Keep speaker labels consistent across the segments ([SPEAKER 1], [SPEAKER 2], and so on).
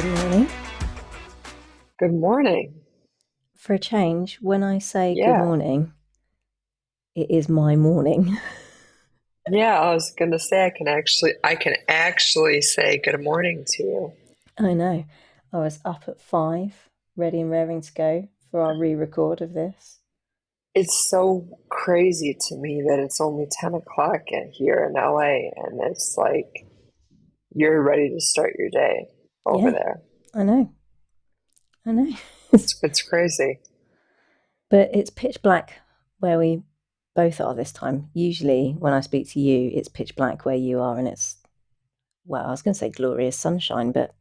[SPEAKER 1] Good morning.
[SPEAKER 2] Good morning.
[SPEAKER 1] For a change, when I say good
[SPEAKER 2] Yeah.
[SPEAKER 1] morning, it is my morning.
[SPEAKER 2] Yeah, I was gonna say I can actually say good morning to you.
[SPEAKER 1] I know. I was up at 5, ready and raring to go for our re-record of this.
[SPEAKER 2] It's so crazy to me that it's only 10 o'clock here in LA and it's like you're ready to start your day over
[SPEAKER 1] Yeah,
[SPEAKER 2] there.
[SPEAKER 1] I know. I know.
[SPEAKER 2] It's crazy.
[SPEAKER 1] But it's pitch black where we both are this time. Usually when I speak to you, it's pitch black where you are, and it's, well, I was going to say glorious sunshine, but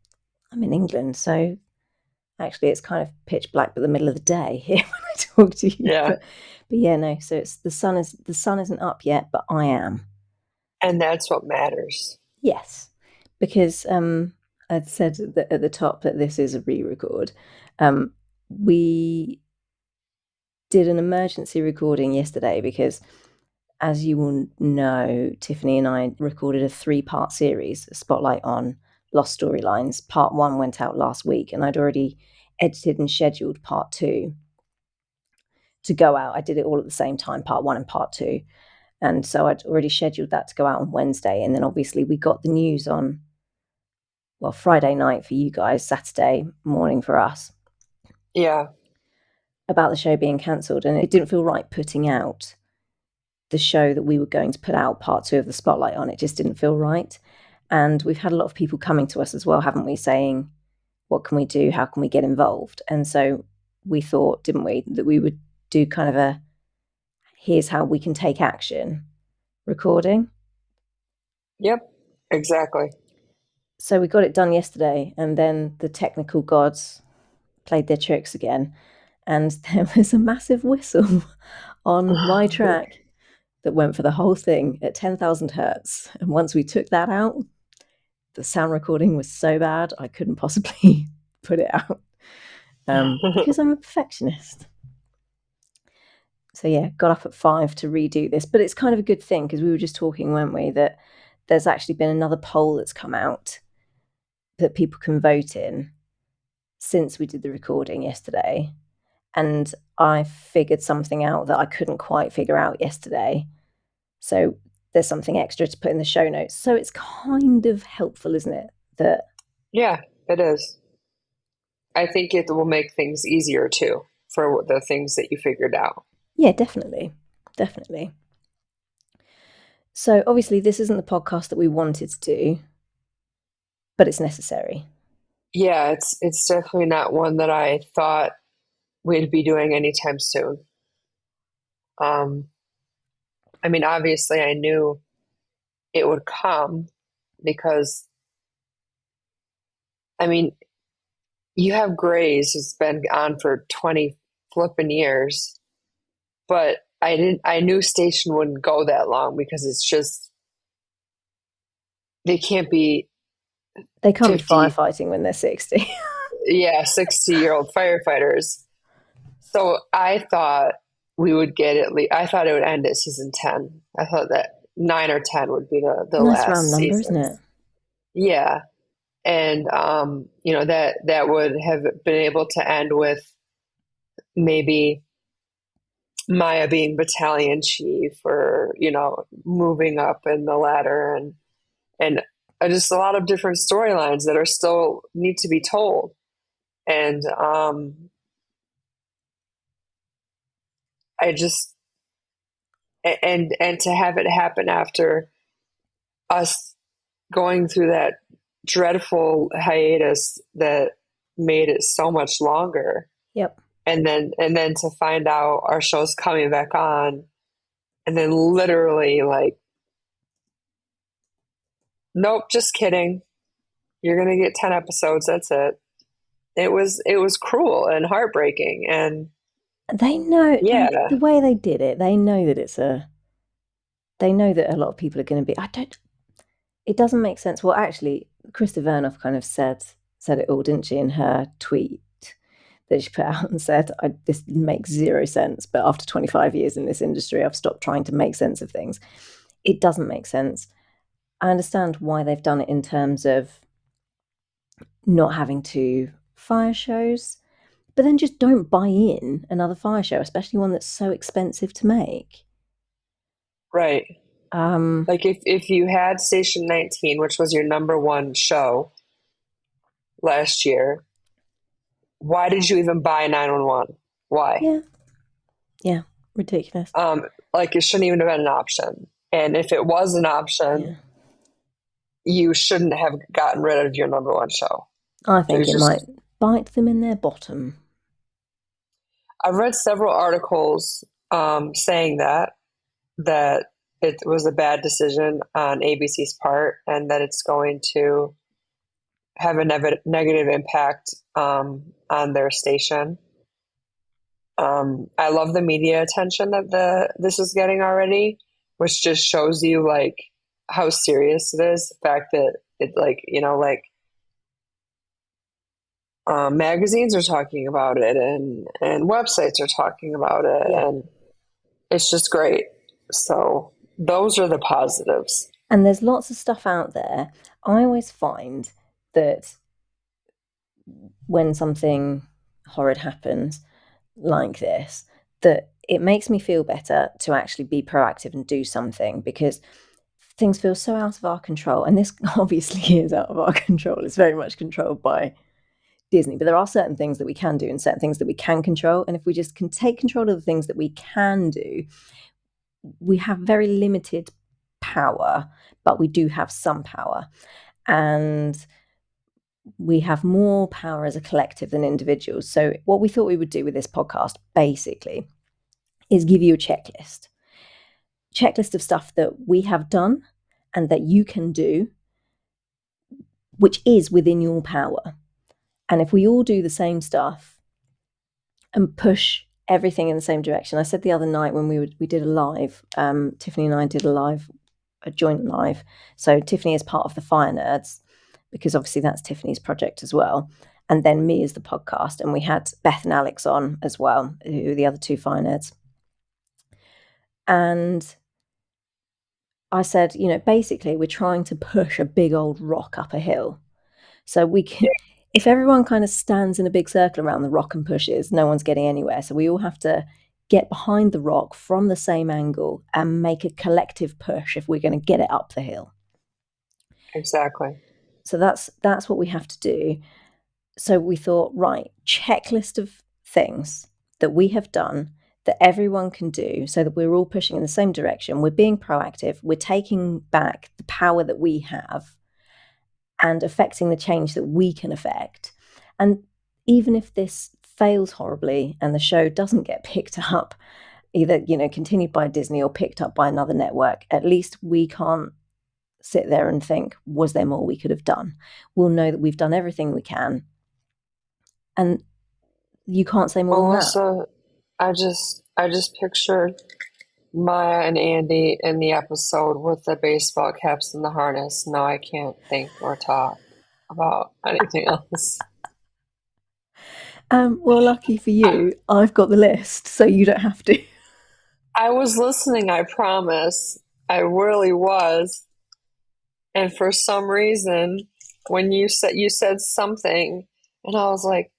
[SPEAKER 1] I'm in England, so actually it's kind of pitch black but the middle of the day here when I talk to you.
[SPEAKER 2] Yeah.
[SPEAKER 1] But yeah, no, so it's the sun isn't up yet, but I am.
[SPEAKER 2] And that's what matters.
[SPEAKER 1] Yes, because I'd said that at the top that this is a re-record. We did an emergency recording yesterday because, as you will know, Tiffany and I recorded a 3-part series, a spotlight on lost storylines. Part 1 went out last week, and I'd already edited and scheduled part 2 to go out. I did it all at the same time, part 1 and part 2. And so I'd already scheduled that to go out on Wednesday. And then obviously we got the news on, well, Friday night for you guys, Saturday morning for us,
[SPEAKER 2] Yeah.
[SPEAKER 1] about the show being cancelled. And it didn't feel right putting out the show that we were going to put out, part 2 of the spotlight on. It just didn't feel right. And we've had a lot of people coming to us as well, haven't we, saying, what can we do? How can we get involved? And so we thought, didn't we, that we would do kind of a here's how we can take action recording.
[SPEAKER 2] Yep. Exactly.
[SPEAKER 1] So we got it done yesterday, and then the technical gods played their tricks again, and there was a massive whistle on my track that went for the whole thing at 10,000 hertz. And once we took that out, the sound recording was so bad I couldn't possibly put it out, because I'm a perfectionist. So yeah, got up at 5 to redo this, but it's kind of a good thing because we were just talking, weren't we, that there's actually been another poll that's come out that people can vote in since we did the recording yesterday. And I figured something out that I couldn't quite figure out yesterday. So there's something extra to put in the show notes. So it's kind of helpful, isn't it? That,
[SPEAKER 2] Yeah, it is. I think it will make things easier too for the things that you figured out.
[SPEAKER 1] yeah, definitely. Definitely. So obviously this isn't the podcast that we wanted to do, but it's necessary.
[SPEAKER 2] Yeah, it's definitely not one that I thought we'd be doing anytime soon. Um, I mean, obviously, I knew it would come because, I mean, you have Grey's, who's been on for 20 flipping years, but I knew station wouldn't go that long because it's just, they can't be
[SPEAKER 1] They can't be
[SPEAKER 2] 50,
[SPEAKER 1] firefighting when they're 60.
[SPEAKER 2] yeah, 60-year-old firefighters. So I thought we would get at least, I thought it would end at season 10. I thought that 9 or 10 would be the
[SPEAKER 1] Nice round
[SPEAKER 2] last
[SPEAKER 1] number, isn't it?
[SPEAKER 2] seasons. Yeah. And that would have been able to end with maybe Maya being battalion chief, or moving up in the ladder, and just a lot of different storylines that are still need to be told. And I just and to have it happen after us going through that dreadful hiatus that made it so much longer,
[SPEAKER 1] Yep.
[SPEAKER 2] and then to find out our show's coming back on, and then literally like, nope, just kidding, you're gonna get 10 episodes, that's it. It was cruel and heartbreaking, and
[SPEAKER 1] They know, like,
[SPEAKER 2] yeah.
[SPEAKER 1] the way they did it, they know that they know that a lot of people are going to be, it doesn't make sense. Well, actually, Krista Vernoff kind of said it all, didn't she, in her tweet that she put out and said, this makes zero sense, but after 25 years in this industry, I've stopped trying to make sense of things. It doesn't make sense. I understand why they've done it in terms of not having to fire shows, but then just don't buy in another fire show, especially one that's so expensive to make.
[SPEAKER 2] Right.
[SPEAKER 1] Um,
[SPEAKER 2] Like if you had Station 19, which was your number one show last year, why did you even buy 911? Why?
[SPEAKER 1] yeah, yeah, ridiculous.
[SPEAKER 2] Like it shouldn't even have been an option. And if it was an option,
[SPEAKER 1] Yeah,
[SPEAKER 2] you shouldn't have gotten rid of your number one show.
[SPEAKER 1] I
[SPEAKER 2] It
[SPEAKER 1] think
[SPEAKER 2] was
[SPEAKER 1] it might
[SPEAKER 2] just,
[SPEAKER 1] bite them in their bottom.
[SPEAKER 2] I've read several articles saying that it was a bad decision on ABC's part and that it's going to have a negative impact on their station. I love the media attention that this is getting already, which just shows you like how serious it is. The fact that it like like magazines are talking about it and websites are talking about it,
[SPEAKER 1] Yeah.
[SPEAKER 2] and it's just great. So those are the positives.
[SPEAKER 1] And there's lots of stuff out there. I always find that when something horrid happens like this, that it makes me feel better to actually be proactive and do something, because things feel so out of our control. And this obviously is out of our control. It's very much controlled by Disney, but there are certain things that we can do and certain things that we can control. And if we just can take control of the things that we can do, we have very limited power, but we do have some power. And we have more power as a collective than individuals. So, what we thought we would do with this podcast basically is give you a checklist of stuff that we have done and that you can do, which is within your power. And if we all do the same stuff and push everything in the same direction, I said the other night when we did a live, Tiffany and I did a joint live. So Tiffany is part of the Fire Nerds, because obviously that's Tiffany's project as well. And then me as the podcast. And we had Beth and Alex on as well, who are the other two Fire Nerds. And I said, basically we're trying to push a big old rock up a hill. So we can, if everyone kind of stands in a big circle around the rock and pushes, no one's getting anywhere. So we all have to get behind the rock from the same angle and make a collective push if we're going to get it up the hill.
[SPEAKER 2] Exactly.
[SPEAKER 1] So that's what we have to do. So we thought, right, checklist of things that we have done that everyone can do, so that we're all pushing in the same direction. We're being proactive. We're taking back the power that we have and affecting the change that we can affect. And even if this fails horribly and the show doesn't get picked up, either continued by Disney or picked up by another network, at least we can't sit there and think, was there more we could have done? We'll know that we've done everything we can, and you can't say more than that.
[SPEAKER 2] Melissa, I just pictured Maya and Andy in the episode with the baseball caps and the harness. Now I can't think or talk about anything else.
[SPEAKER 1] Well, lucky for you, I've got the list, so you don't have to.
[SPEAKER 2] I was listening, I promise. I really was. And for some reason, when you said something, and I was like,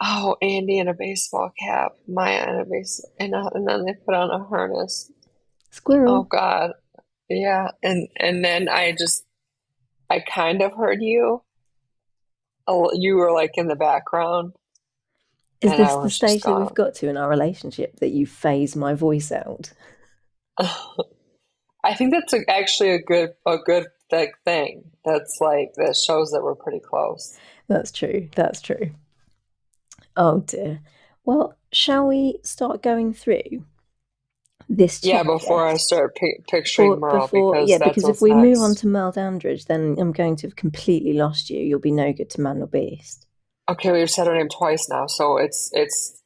[SPEAKER 2] "Oh, Andy in a baseball cap, Maya in a base," and then they put on a harness. Oh
[SPEAKER 1] Squirrel.
[SPEAKER 2] God, yeah. And then I kind of heard you. You were like in the background,
[SPEAKER 1] Is
[SPEAKER 2] and I
[SPEAKER 1] this the
[SPEAKER 2] was just
[SPEAKER 1] stage that we've
[SPEAKER 2] gone.
[SPEAKER 1] got to in our relationship, that you phase my voice out?
[SPEAKER 2] I think that's actually a good like thing. That's like that shows that we're pretty close.
[SPEAKER 1] That's true. That's true. Oh dear. Well, shall we start going through this
[SPEAKER 2] Yeah, before I
[SPEAKER 1] checklist?
[SPEAKER 2] start picturing Merle, because
[SPEAKER 1] Yeah,
[SPEAKER 2] that's
[SPEAKER 1] because if
[SPEAKER 2] what's
[SPEAKER 1] we move on
[SPEAKER 2] next.
[SPEAKER 1] to Merle Dandridge, then I'm going to have completely lost you. You'll be no good to man or beast.
[SPEAKER 2] Okay, we've said her name twice now, so
[SPEAKER 1] We're
[SPEAKER 2] it's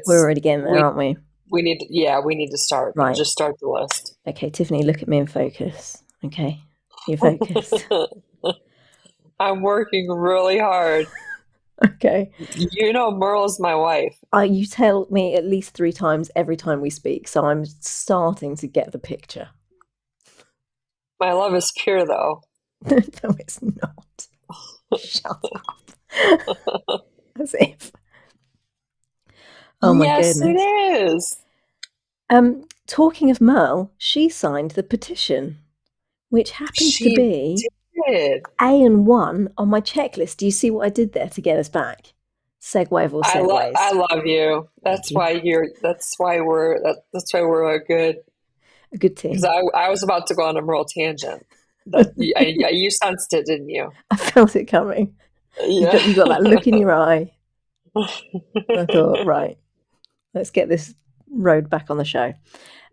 [SPEAKER 1] already getting there,
[SPEAKER 2] we
[SPEAKER 1] aren't we?
[SPEAKER 2] we need to start.
[SPEAKER 1] Right.
[SPEAKER 2] Just start the list.
[SPEAKER 1] Okay, Tiffany, look at me and focus. Okay, you're focused.
[SPEAKER 2] I'm working really hard.
[SPEAKER 1] Okay.
[SPEAKER 2] Merle's my wife.
[SPEAKER 1] You tell me at least 3 times every time we speak, so I'm starting to get the picture.
[SPEAKER 2] My love is pure, though.
[SPEAKER 1] No, it's not. Shut up. As if. Oh my
[SPEAKER 2] Yes, it
[SPEAKER 1] goodness.
[SPEAKER 2] is.
[SPEAKER 1] Talking of Merle, she signed the petition, which happens to
[SPEAKER 2] She
[SPEAKER 1] be
[SPEAKER 2] did.
[SPEAKER 1] A and 1 on my checklist. Do you see what I did there to get us back? Segue of all
[SPEAKER 2] I
[SPEAKER 1] segues.
[SPEAKER 2] love you.
[SPEAKER 1] Thank you.
[SPEAKER 2] That's why we're a good,
[SPEAKER 1] A good
[SPEAKER 2] because
[SPEAKER 1] team.
[SPEAKER 2] I was about to go on a real tangent. You sensed it, didn't you?
[SPEAKER 1] I felt it coming.
[SPEAKER 2] Yeah.
[SPEAKER 1] You got that look in your eye. I thought, right, let's get this road back on the show.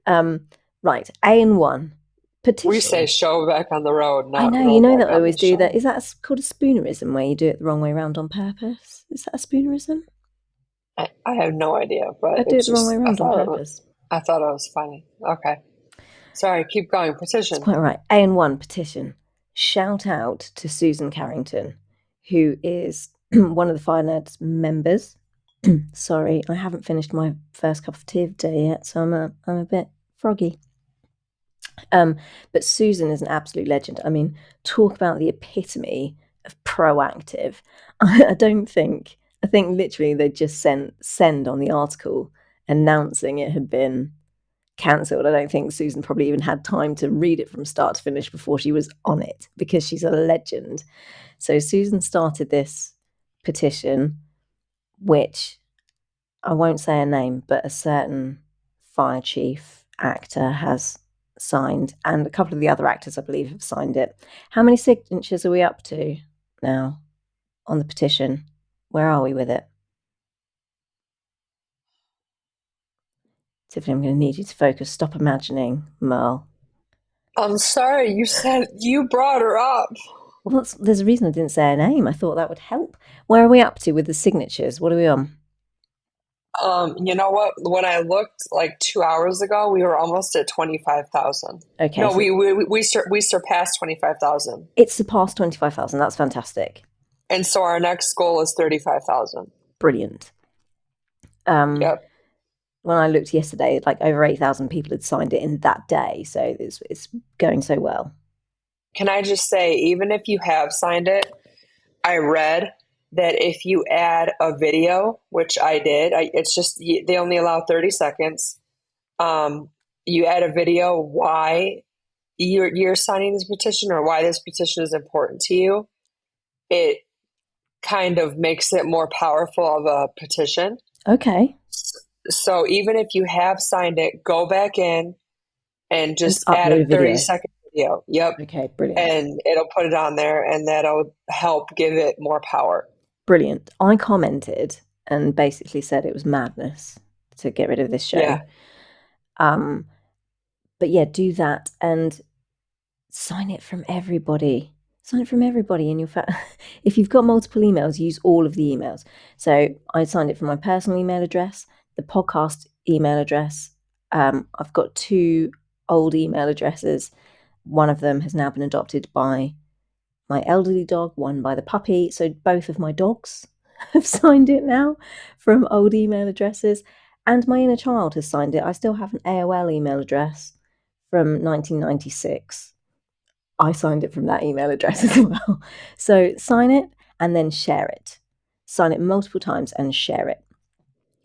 [SPEAKER 1] Um, right, A and 1
[SPEAKER 2] We say
[SPEAKER 1] petition.
[SPEAKER 2] show back on the road,
[SPEAKER 1] I
[SPEAKER 2] not
[SPEAKER 1] know, you
[SPEAKER 2] road
[SPEAKER 1] know
[SPEAKER 2] back
[SPEAKER 1] that I
[SPEAKER 2] on the
[SPEAKER 1] always do that.
[SPEAKER 2] show.
[SPEAKER 1] Is that called a spoonerism where you do it the wrong way around on purpose? Is that a spoonerism?
[SPEAKER 2] I have no idea,
[SPEAKER 1] I
[SPEAKER 2] but
[SPEAKER 1] do it the wrong way around on purpose.
[SPEAKER 2] I thought it was funny. Okay. Sorry, keep going.
[SPEAKER 1] It's
[SPEAKER 2] Petition.
[SPEAKER 1] quite all right. A and 1 petition. Shout out to Susan Carrington, who is one of the Fire Nerds members. Sorry, I haven't finished my first cup of tea of the day yet, so I'm a bit froggy. But Susan is an absolute legend. I mean, talk about the epitome of proactive. I think literally they just send on the article announcing it had been cancelled. I don't think Susan probably even had time to read it from start to finish before she was on it, because she's a legend. So Susan started this petition, which I won't say a name, but a certain fire chief actor has signed, and a couple of the other actors, I believe, have signed it. How many signatures are we up to now on the petition? Where are we with it? Tiffany, I'm going to need you to focus. Stop imagining Merle.
[SPEAKER 2] I'm sorry, you brought her up.
[SPEAKER 1] Well, there's a reason I didn't say her name. I thought that would help. Where are we up to with the signatures? What are we on?
[SPEAKER 2] You know what? When I looked like 2 hours ago, we were almost at 25,000.
[SPEAKER 1] Okay,
[SPEAKER 2] No,
[SPEAKER 1] so
[SPEAKER 2] we surpassed 25,000,
[SPEAKER 1] it's surpassed 25,000. That's fantastic.
[SPEAKER 2] and so our next goal is 35,000.
[SPEAKER 1] Brilliant. When
[SPEAKER 2] Yep.
[SPEAKER 1] I looked yesterday, like over 8,000 people had signed it in that day. So it's going so well.
[SPEAKER 2] Can I just say, even if you have signed it, I read that if you add a video, which I did, it's just they only allow 30 seconds. You add a video why you're signing this petition or why this petition is important to you. It kind of makes it more powerful of a petition.
[SPEAKER 1] Okay.
[SPEAKER 2] So even if you have signed it, go back in and
[SPEAKER 1] And
[SPEAKER 2] just add
[SPEAKER 1] upload
[SPEAKER 2] a
[SPEAKER 1] a
[SPEAKER 2] 30
[SPEAKER 1] video.
[SPEAKER 2] second video. Yep.
[SPEAKER 1] Okay, brilliant.
[SPEAKER 2] And it'll put it on there and that'll help give it more power.
[SPEAKER 1] Brilliant. I commented and basically said it was madness to get rid of this show.
[SPEAKER 2] Yeah.
[SPEAKER 1] But yeah, do that and sign it from everybody. Sign it from everybody in your if you've got multiple emails, use all of the emails. So I signed it from my personal email address, the podcast email address. I've got 2 old email addresses. One of them has now been adopted by my elderly dog, one by the puppy. So both of my dogs have signed it now from old email addresses. And my inner child has signed it. I still have an AOL email address from 1996. I signed it from that email address as well. So sign it and then share it. Sign it multiple times and share it.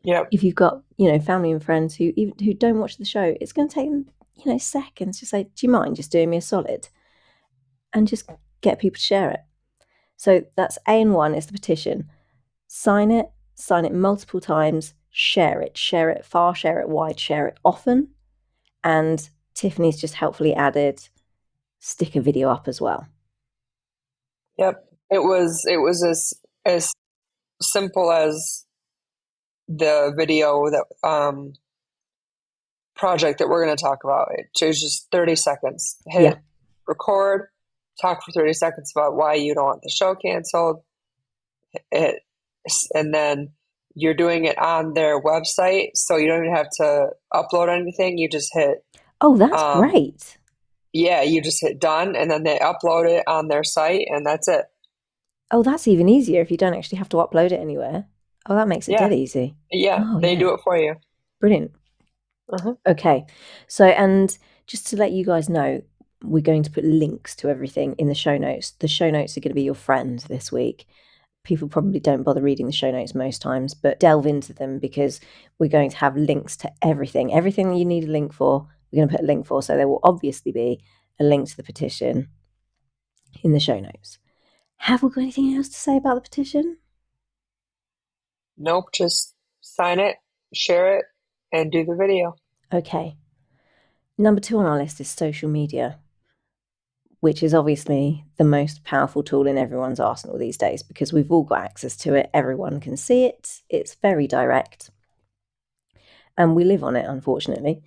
[SPEAKER 2] Yep.
[SPEAKER 1] If you've got, family and friends who don't watch the show, it's going to take them, seconds to say, do you mind just doing me a solid? And just get people to share it. So that's A and 1 is the petition. Sign it multiple times, share it far, share it wide, share it often. And Tiffany's just helpfully added stick a video up as well.
[SPEAKER 2] Yep. It was as simple as the video that project that we're going to talk about. It was just 30 seconds.
[SPEAKER 1] Yeah.
[SPEAKER 2] Hit record, talk for 30 seconds about why you don't want the show canceled. It and then you're doing it on their website, so you don't even have to upload anything. You just hit
[SPEAKER 1] Oh, that's
[SPEAKER 2] um
[SPEAKER 1] great.
[SPEAKER 2] yeah, you just hit done and then they upload it on their site and that's it.
[SPEAKER 1] Oh, that's even easier if you don't actually have to upload it anywhere. Oh, that makes it
[SPEAKER 2] Yeah.
[SPEAKER 1] dead easy.
[SPEAKER 2] Yeah,
[SPEAKER 1] Oh,
[SPEAKER 2] they
[SPEAKER 1] yeah.
[SPEAKER 2] do it for you.
[SPEAKER 1] Brilliant.
[SPEAKER 2] Uh-huh.
[SPEAKER 1] Okay. So, and just to let you guys know, we're going to put links to everything in the show notes. The show notes are going to be your friend this week. people probably don't bother reading the show notes most times, but delve into them because we're going to have links to everything. Everything you need a link for, we're going to put a link for. So there will obviously be a link to the petition in the show notes. Have we got anything else to say about the petition?
[SPEAKER 2] Nope, just sign it, share it, and do the video.
[SPEAKER 1] Okay. Number 2 on our list is social media, which is obviously the most powerful tool in everyone's arsenal these days because we've all got access to it. Everyone can see it. It's very direct. And we live on it, unfortunately.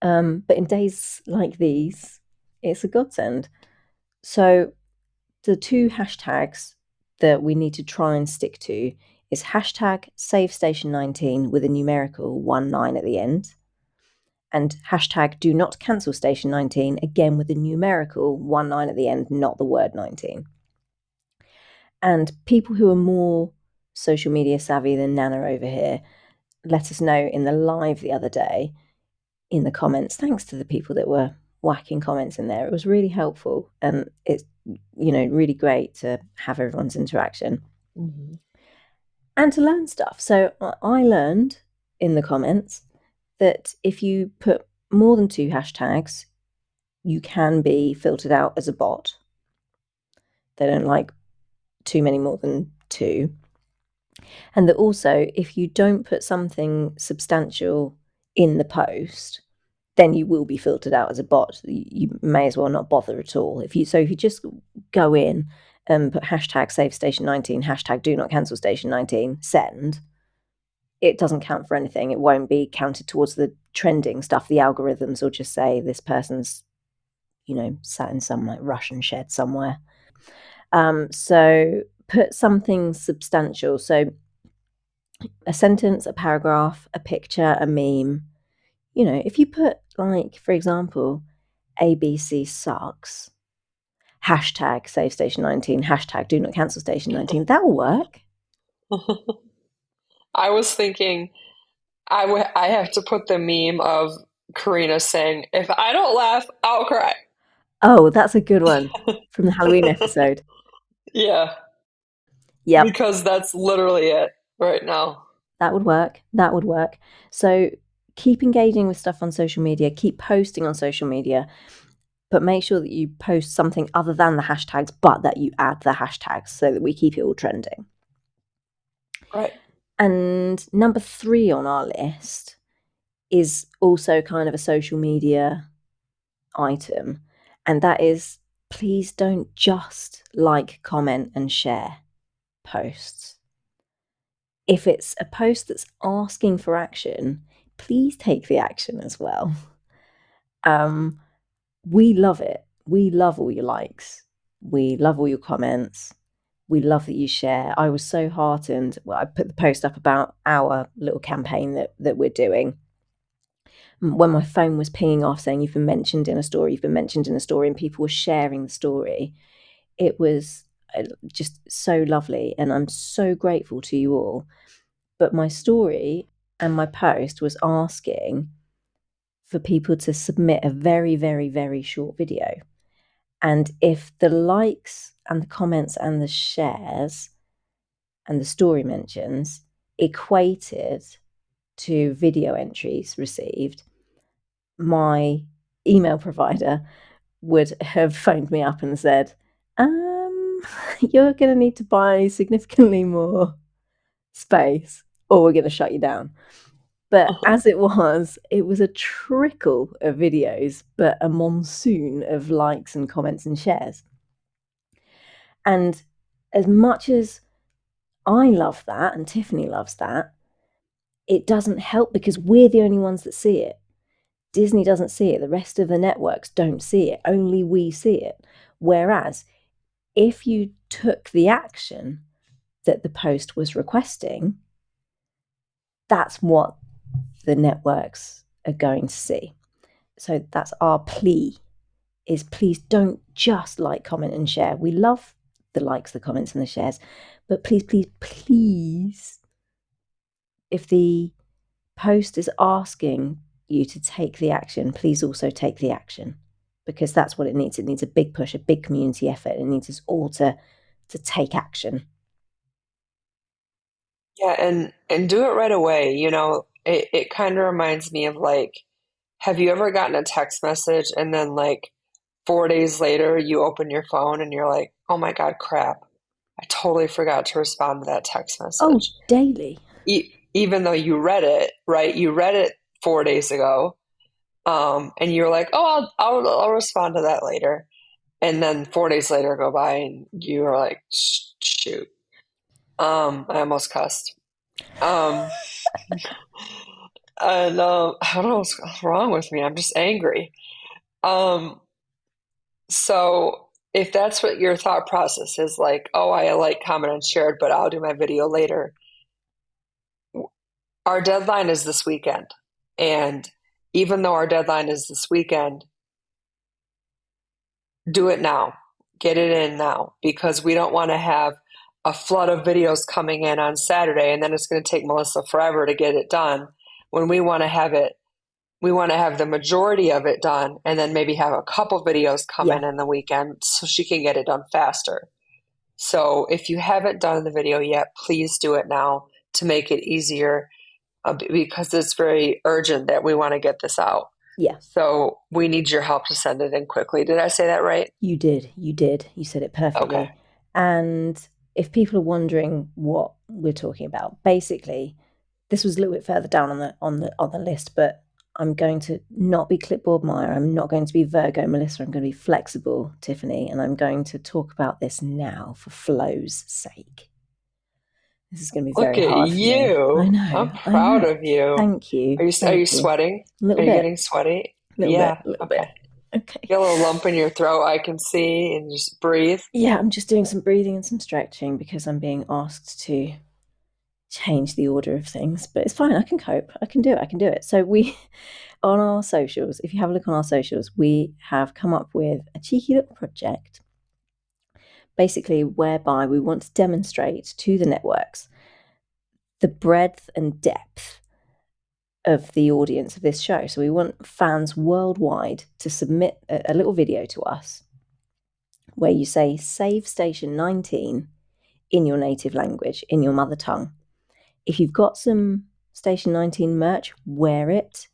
[SPEAKER 1] But in days like these, it's a godsend. So the 2 hashtags that we need to try and stick to is hashtag save station 19 with a numerical 19 at the end, and hashtag do not cancel station 19, again with a numerical 19 at the end, not the word 19. And people who are more social media savvy than Nana over here let us know in the live the other day in the comments, thanks to the people that were whacking comments in there. It was really helpful, and it's, really great to have everyone's interaction and to learn stuff. So I learned in the comments that if you put more than 2 hashtags, you can be filtered out as a bot. They don't like too many more than 2. And that also, if you don't put something substantial in the post, then you will be filtered out as a bot. You may as well not bother at all. If you just go in and put hashtag save station 19, hashtag do not cancel station 19, send, it doesn't count for anything. It won't be counted towards the trending stuff. The algorithms will just say this person's, sat in some like Russian shed somewhere. So put something substantial. So a sentence, a paragraph, a picture, a meme. If you put, like, for example, ABC sucks, hashtag save station 19, hashtag do not cancel station 19, that will work.
[SPEAKER 2] I was thinking I have to put the meme of Karina saying, "If I don't laugh, I'll cry."
[SPEAKER 1] Oh, that's a good one from the Halloween episode.
[SPEAKER 2] Yeah,
[SPEAKER 1] Yep,
[SPEAKER 2] because that's literally it right now.
[SPEAKER 1] that would work. That would work. So keep engaging with stuff on social media, keep posting on social media, but make sure that you post something other than the hashtags, but that you add the hashtags so that we keep it all trending.
[SPEAKER 2] Right.
[SPEAKER 1] And number 3 on our list is also kind of a social media item, and that is, please don't just like, comment, and share posts. If it's a post that's asking for action, please take the action as well. We love it. We love all your likes. We love all your comments. We love that you share. I was so heartened. Well, I put the post up about our little campaign that we're doing. When my phone was pinging off saying you've been mentioned in a story, you've been mentioned in a story, and people were sharing the story, it was just so lovely. And I'm so grateful to you all. But my story and my post was asking for people to submit a very, very, very short video. And if the likes and the comments and the shares and the story mentions equated to video entries received, my email provider would have phoned me up and said, you're going to need to buy significantly more space or we're going to shut you down. But as it was a trickle of videos, but a monsoon of likes and comments and shares. And as much as I love that and Tiffany loves that, it doesn't help because we're the only ones that see it. Disney doesn't see it. The rest of the networks don't see it. Only we see it. Whereas if you took the action that the post was requesting, that's what the networks are going to see. So that's our plea, is please don't just like, comment, and share. We love the likes, the comments, and the shares, but please, please, please, if the post is asking you to take the action, please also take the action, because that's what it needs. It needs a big push, a big community effort. It needs us all to take action.
[SPEAKER 2] Yeah, and do it right away. It kind of reminds me of like, have you ever gotten a text message and then like 4 days later you open your phone and you're like, oh my God, crap. I totally forgot to respond to that text
[SPEAKER 1] Oh,
[SPEAKER 2] message.
[SPEAKER 1] daily.
[SPEAKER 2] Even though you read it, right? You read it 4 days ago, and you're like, oh, I'll respond to that later. And then 4 days later go by and you are like, shoot. I almost cussed. Um, and I don't know what's wrong with me. I'm just angry. Um, so if that's what your thought process is, like, oh, I like, comment, and shared, but I'll do my video later. Our deadline is this weekend. And even though our deadline is this weekend, do it now. Get it in now because we don't want to have a flood of videos coming in on Saturday and then it's going to take Melissa forever to get it done when we want to have the majority of it done and then maybe have a couple videos come
[SPEAKER 1] Yeah.
[SPEAKER 2] in the weekend so she can get it done faster. So if you haven't done the video yet, please do it now to make it easier because it's very urgent that we want to get this out.
[SPEAKER 1] Yeah.
[SPEAKER 2] So we need your help to send it in quickly. Did I say that right?
[SPEAKER 1] You did. You did. You said it
[SPEAKER 2] Okay.
[SPEAKER 1] perfectly. And if people are wondering what we're talking about, basically, this was a little bit further down on the list, but I'm going to not be clipboard Maya. I'm not going to be Virgo Melissa. I'm going to be flexible Tiffany, and I'm going to talk about this now for flow's sake. This is going to be
[SPEAKER 2] Look
[SPEAKER 1] very
[SPEAKER 2] at
[SPEAKER 1] hard for me. I
[SPEAKER 2] you. I'm
[SPEAKER 1] know. I
[SPEAKER 2] proud
[SPEAKER 1] know.
[SPEAKER 2] of you.
[SPEAKER 1] Thank you.
[SPEAKER 2] Are you
[SPEAKER 1] Thank you.
[SPEAKER 2] sweating?
[SPEAKER 1] A little
[SPEAKER 2] Are you
[SPEAKER 1] bit.
[SPEAKER 2] getting sweaty?
[SPEAKER 1] A little bit.
[SPEAKER 2] Yeah.
[SPEAKER 1] A little bit.
[SPEAKER 2] Okay.
[SPEAKER 1] Okay.
[SPEAKER 2] Get a little lump in your throat I can see and just breathe.
[SPEAKER 1] Yeah, I'm just doing some breathing and some stretching because I'm being asked to change the order of things, but it's fine. I can cope. I can do it. I can do it. So we, on our socials, if you have a look on our socials, we have come up with a cheeky little project, basically whereby we want to demonstrate to the networks the breadth and depth of the audience of this show. So we want fans worldwide to submit a little video to us where you say save station 19 in your native language, in your mother tongue. If you've got some Station 19 merch, wear it.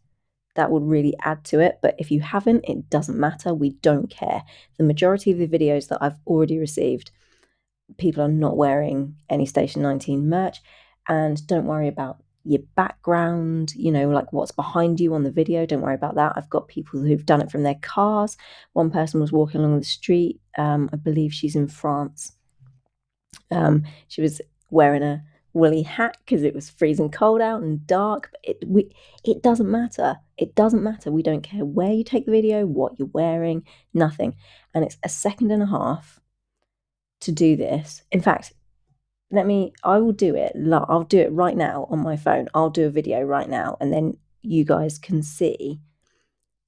[SPEAKER 1] That would really add to it. But if you haven't, it doesn't matter. We don't care. The majority of the videos that I've already received, people are not wearing any Station 19 merch. And don't worry about your background, like what's behind you on the video. Don't worry about that. I've got people who've done it from their cars. One person was walking along the street. I believe she's in France. She was wearing a woolly hat because it was freezing cold out and dark. But it doesn't matter. It doesn't matter. We don't care where you take the video, what you're wearing, nothing. And it's a second and a half to do this. In fact, I will do it. I'll do it right now on my phone. I'll do a video right now, and then you guys can see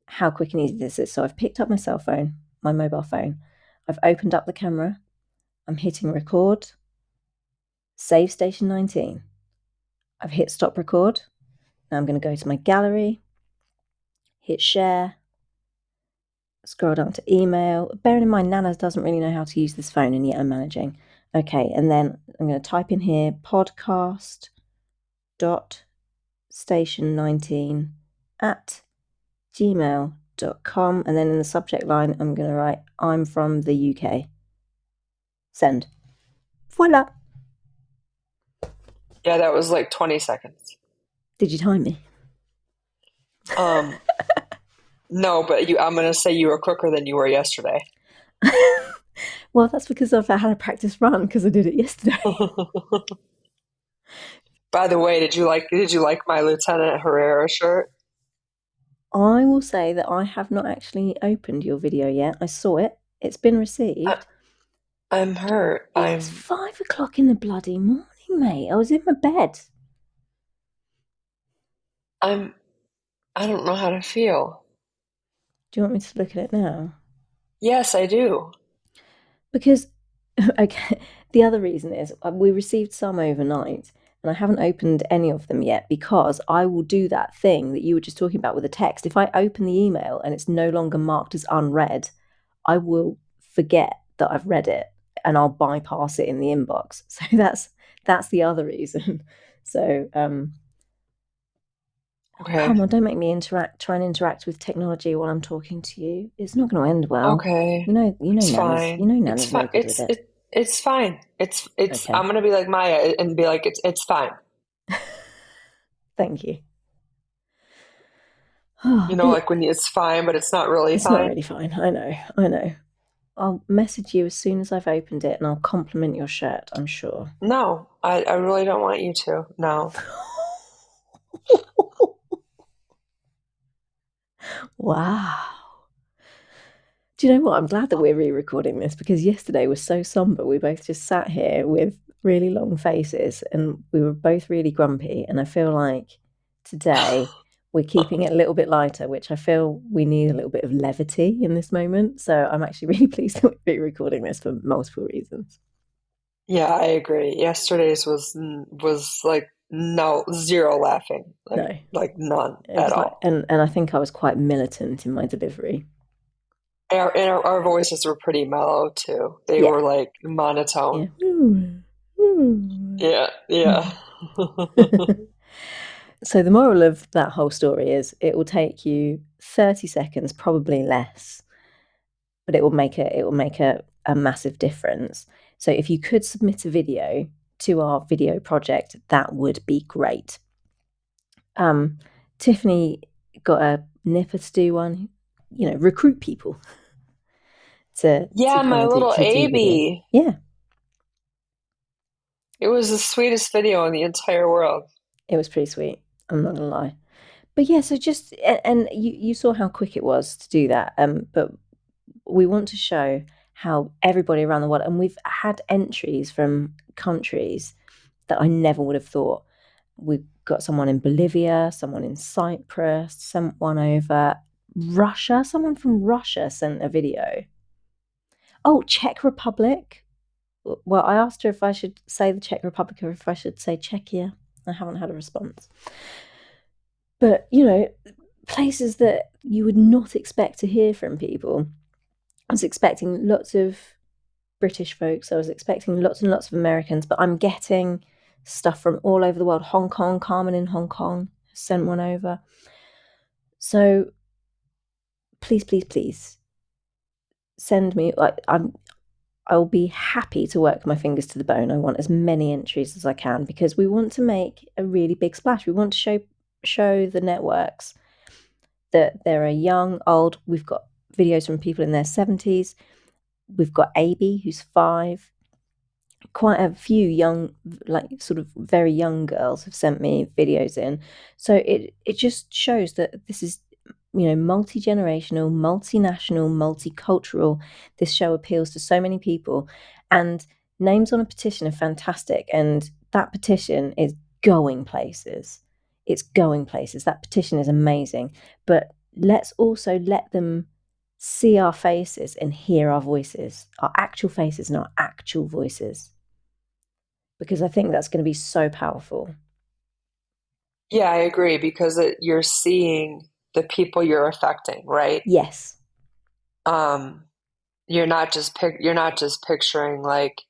[SPEAKER 1] how quick and easy this is. So I've picked up my cell phone, my mobile phone. I've opened up the camera. I'm hitting record. Save station 19. I've hit stop record. Now I'm going to go to my gallery, hit share, scroll down to email. Bearing in mind, Nana doesn't really know how to use this phone, and yet I'm managing. Okay, and then I'm going to type in here podcast dot station 19 at gmail.com, and then in the subject line I'm going to write I'm from the UK. Send. Voila.
[SPEAKER 2] Yeah, that was like 20 seconds.
[SPEAKER 1] Did you time me?
[SPEAKER 2] Um, no, but I'm gonna say you were quicker than you were yesterday.
[SPEAKER 1] Well, that's because I've had a practice run because I did it yesterday.
[SPEAKER 2] By the way, did you like my Lieutenant Herrera shirt?
[SPEAKER 1] I will say that I have not actually opened your video yet. I saw it. It's been
[SPEAKER 2] I,
[SPEAKER 1] received.
[SPEAKER 2] I'm hurt.
[SPEAKER 1] It's 5 o'clock in the bloody morning, mate. I was in my bed.
[SPEAKER 2] I'm I don't know how to feel.
[SPEAKER 1] Do you want me to look at it now?
[SPEAKER 2] Yes, I do.
[SPEAKER 1] Because, okay, the other reason is we received some overnight and I haven't opened any of them yet because I will do that thing that you were just talking about with the text. If I open the email and it's no longer marked as unread, I will forget that I've read it and I'll bypass it in the inbox. So That's the other reason. So, oh,
[SPEAKER 2] Okay.
[SPEAKER 1] come on, don't make me try and interact with technology while I'm talking to you. It's not going to end well.
[SPEAKER 2] Okay.
[SPEAKER 1] You know,
[SPEAKER 2] It's
[SPEAKER 1] Nana's,
[SPEAKER 2] fine. It's
[SPEAKER 1] No
[SPEAKER 2] fine.
[SPEAKER 1] good with it.
[SPEAKER 2] It's fine. It's
[SPEAKER 1] Okay,
[SPEAKER 2] I'm gonna be like Maya and be like it's fine.
[SPEAKER 1] thank you.
[SPEAKER 2] You
[SPEAKER 1] Oh,
[SPEAKER 2] know, like when it's fine, but it's not really
[SPEAKER 1] it's not
[SPEAKER 2] fine.
[SPEAKER 1] really fine. I know. I'll message you as soon as I've opened it, and I'll compliment your shirt, I'm sure.
[SPEAKER 2] No, I really don't want you to. No.
[SPEAKER 1] Wow. Do you know what? I'm glad that we're re-recording this because yesterday was so somber. We both just sat here with really long faces and we were both really grumpy. And I feel like today we're keeping it a little bit lighter, which I feel we need a little bit of levity in this moment. So I'm actually really pleased that we're re-recording this for multiple reasons.
[SPEAKER 2] Yeah, I agree. Yesterday's was like no zero laughing,
[SPEAKER 1] No,
[SPEAKER 2] like none
[SPEAKER 1] it
[SPEAKER 2] at
[SPEAKER 1] was like,
[SPEAKER 2] all.
[SPEAKER 1] and I think I was quite militant in my delivery.
[SPEAKER 2] And our voices were pretty mellow too. They
[SPEAKER 1] Yeah,
[SPEAKER 2] were like
[SPEAKER 1] yeah.
[SPEAKER 2] monotone.
[SPEAKER 1] Ooh, ooh.
[SPEAKER 2] Yeah, yeah.
[SPEAKER 1] So the moral of that whole story is it will take you 30 seconds, probably less, but it will make a massive difference. So if you could submit a video to our video project, that would be great. Tiffany got a nipper to do one, recruit people to
[SPEAKER 2] Yeah,
[SPEAKER 1] come
[SPEAKER 2] my
[SPEAKER 1] and
[SPEAKER 2] little
[SPEAKER 1] do video.
[SPEAKER 2] AB.
[SPEAKER 1] Yeah,
[SPEAKER 2] It was the sweetest video in the entire world.
[SPEAKER 1] it was pretty sweet. I'm not gonna lie. But yeah, so just and you saw how quick it was to do that. But we want to show how everybody around the world, and we've had entries from countries that I never would have thought. We've got someone in Bolivia, someone in Cyprus, someone over Russia, someone from Russia sent a video. Oh, Czech Republic. Well, I asked her if I should say the Czech Republic or if I should say Czechia. I haven't had a response. But, places that you would not expect to hear from people. I was expecting lots of British folks. I was expecting lots and lots of Americans, but I'm getting stuff from all over the world. Hong Kong, Carmen in Hong Kong sent one over. So please, please, please send me. I'll be happy to work my fingers to the bone. I want as many entries as I can because we want to make a really big splash. We want to show the networks that there are young, old. We've got videos from people in their 70s. We've got AB, who's 5. Quite a few young, like sort of very young girls have sent me videos in. So it just shows that this is, multi-generational, multinational, multicultural. This show appeals to so many people. And names on a petition are fantastic. And that petition is going places. It's going places. That petition is amazing. But let's also let them see our faces and hear our voices, our actual faces and our actual voices, because I think that's going to be so powerful.
[SPEAKER 2] Yeah, I agree because you're seeing the people you're affecting, right?
[SPEAKER 1] Yes.
[SPEAKER 2] Um, you're not just picturing like,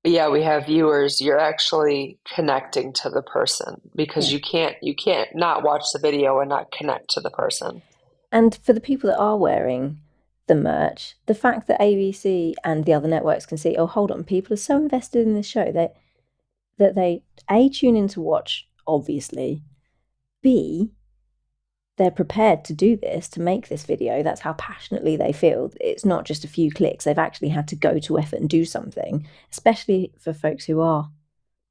[SPEAKER 2] yeah, we have viewers. You're actually connecting to the person because
[SPEAKER 1] Yeah.
[SPEAKER 2] you can't not watch the video and not connect to the person.
[SPEAKER 1] And for the people that are wearing the merch, the fact that ABC and the other networks can see, oh, hold on, people are so invested in this show that they A, tune in to watch, obviously, B, they're prepared to do this, to make this video. That's how passionately they feel. It's not just a few clicks. They've actually had to go to effort and do something, especially for folks who are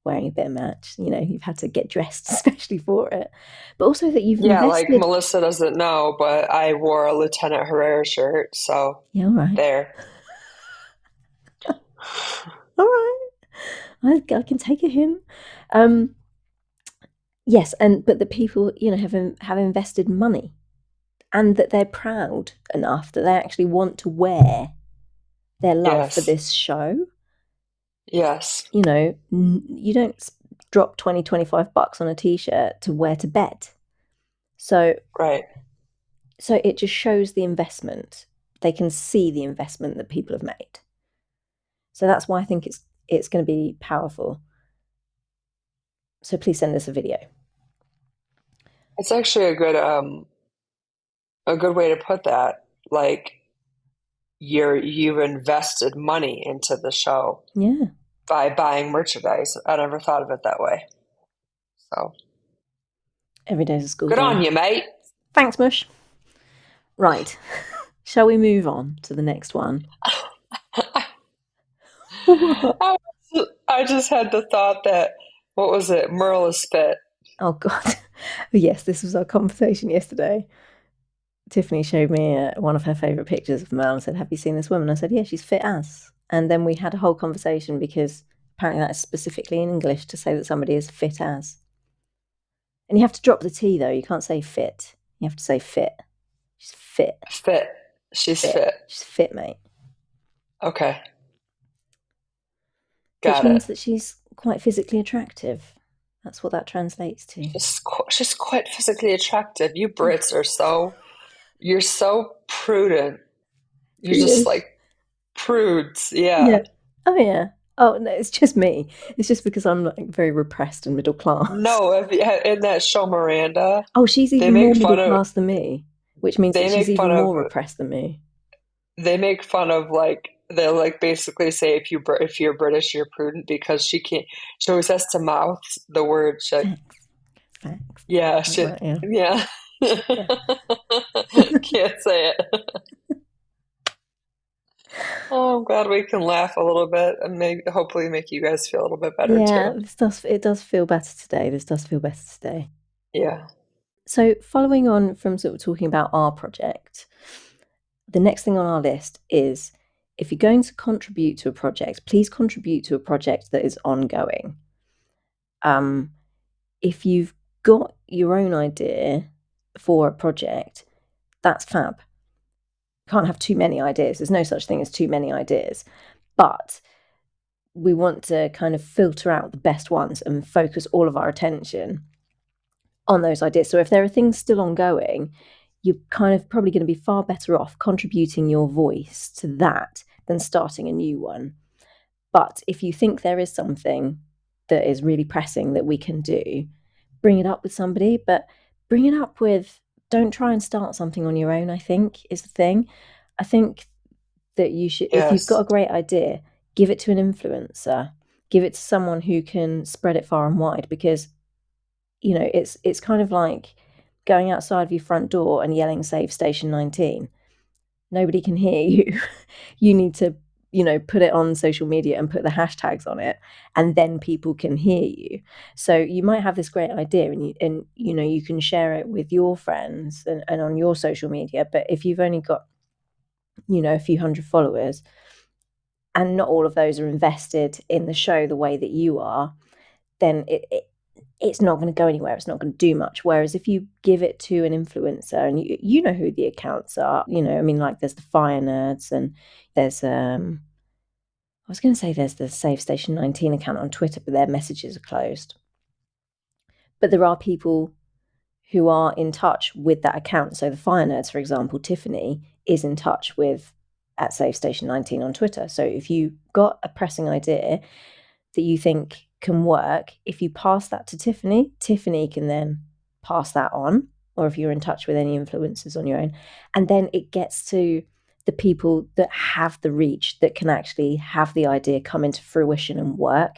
[SPEAKER 1] wearing a bit of merch. You've had to get dressed especially for it. But also that you've
[SPEAKER 2] Yeah, like
[SPEAKER 1] invested.
[SPEAKER 2] Melissa doesn't know, but I wore a Lieutenant Herrera shirt, so
[SPEAKER 1] Yeah, all right.
[SPEAKER 2] there.
[SPEAKER 1] All right. I can take a hint. Um, yes, but the people, have invested money and that they're proud enough that they actually want to wear their love for
[SPEAKER 2] Yes,
[SPEAKER 1] this show.
[SPEAKER 2] yes,
[SPEAKER 1] You don't drop 20-25 bucks on a t-shirt to wear to bed. So
[SPEAKER 2] right.
[SPEAKER 1] so it just shows the investment. They can see the investment that people have made. So that's why I think it's going to be powerful. So please send us a video.
[SPEAKER 2] It's actually a good way to put that. Like you've invested money into the show
[SPEAKER 1] Yeah.
[SPEAKER 2] by buying merchandise. I never thought of it that way. So
[SPEAKER 1] Every day's a school
[SPEAKER 2] good on
[SPEAKER 1] day.
[SPEAKER 2] you, mate.
[SPEAKER 1] Thanks, Mush. Right. Shall we move on to the next one?
[SPEAKER 2] I, I just had the thought that what was it? Merle is spit.
[SPEAKER 1] Oh, God. Yes, this was our conversation yesterday. Tiffany showed me one of her favourite pictures of Mel and said, "Have you seen this woman?" I said, "Yeah, she's fit as." And then we had a whole conversation because apparently that is specifically in English to say that somebody is fit as. And you have to drop the T though. You can't say fit. You have to say fit. She's fit.
[SPEAKER 2] Fit. She's
[SPEAKER 1] Fit.
[SPEAKER 2] fit.
[SPEAKER 1] She's fit, mate.
[SPEAKER 2] Okay.
[SPEAKER 1] Which
[SPEAKER 2] Got it.
[SPEAKER 1] means that she's quite physically attractive. That's what that translates to.
[SPEAKER 2] She's quite physically attractive. You Brits are you're so prudent. You're just
[SPEAKER 1] Prudish.
[SPEAKER 2] like prudes. Yeah.
[SPEAKER 1] Yeah. Oh yeah. Oh no, it's just me. It's just because I'm like very repressed and middle class.
[SPEAKER 2] No, in that show Miranda,
[SPEAKER 1] Oh, she's
[SPEAKER 2] they
[SPEAKER 1] even more
[SPEAKER 2] make
[SPEAKER 1] middle
[SPEAKER 2] fun of
[SPEAKER 1] class than me, which means that
[SPEAKER 2] they
[SPEAKER 1] she's
[SPEAKER 2] make
[SPEAKER 1] even
[SPEAKER 2] fun of
[SPEAKER 1] more repressed than me.
[SPEAKER 2] they make fun of like they'll like basically say if you're British you're prudent because she always has to mouth the word she,
[SPEAKER 1] Facts. Facts.
[SPEAKER 2] yeah
[SPEAKER 1] Like
[SPEAKER 2] she
[SPEAKER 1] that, yeah.
[SPEAKER 2] yeah
[SPEAKER 1] Yeah.
[SPEAKER 2] can't say it. Oh, I'm glad we can laugh a little bit and maybe hopefully make you guys feel a little bit better
[SPEAKER 1] Yeah,
[SPEAKER 2] too.
[SPEAKER 1] it does feel better today. This does feel better today.
[SPEAKER 2] Yeah.
[SPEAKER 1] So following on from sort of talking about our project, the next thing on our list is if you're going to contribute to a project, please contribute to a project that is ongoing. If you've got your own idea for a project, that's fab. Can't have too many ideas. There's no such thing as too many ideas. But we want to kind of filter out the best ones and focus all of our attention on those ideas. So if there are things still ongoing, you're kind of probably going to be far better off contributing your voice to that than starting a new one. But if you think there is something that is really pressing that we can do, bring it up with somebody, but bring it up with, don't try and start something on your own, I think is the thing. I think that you should, if you've got
[SPEAKER 2] Yes.
[SPEAKER 1] a great idea, give it to an influencer, give it to someone who can spread it far and wide, because it's kind of like going outside of your front door and yelling save station 19. Nobody can hear you. You need to put it on social media and put the hashtags on it, and then people can hear you. So you might have this great idea and you can share it with your friends and on your social media, but if you've only got a few hundred followers and not all of those are invested in the show the way that you are, then it's not going to go anywhere. It's not going to do much. Whereas if you give it to an influencer and you know who the accounts are, I mean, like there's the Fire Nerds and there's I was going to say there's the Save Station 19 account on Twitter, but their messages are closed. But there are people who are in touch with that account. So the Fire Nerds, for example, Tiffany is in touch with at Save Station 19 on Twitter. So if you got a pressing idea that you think can work, if you pass that to Tiffany, Tiffany can then pass that on, or if you're in touch with any influencers on your own, and then it gets to the people that have the reach, that can actually have the idea come into fruition and work.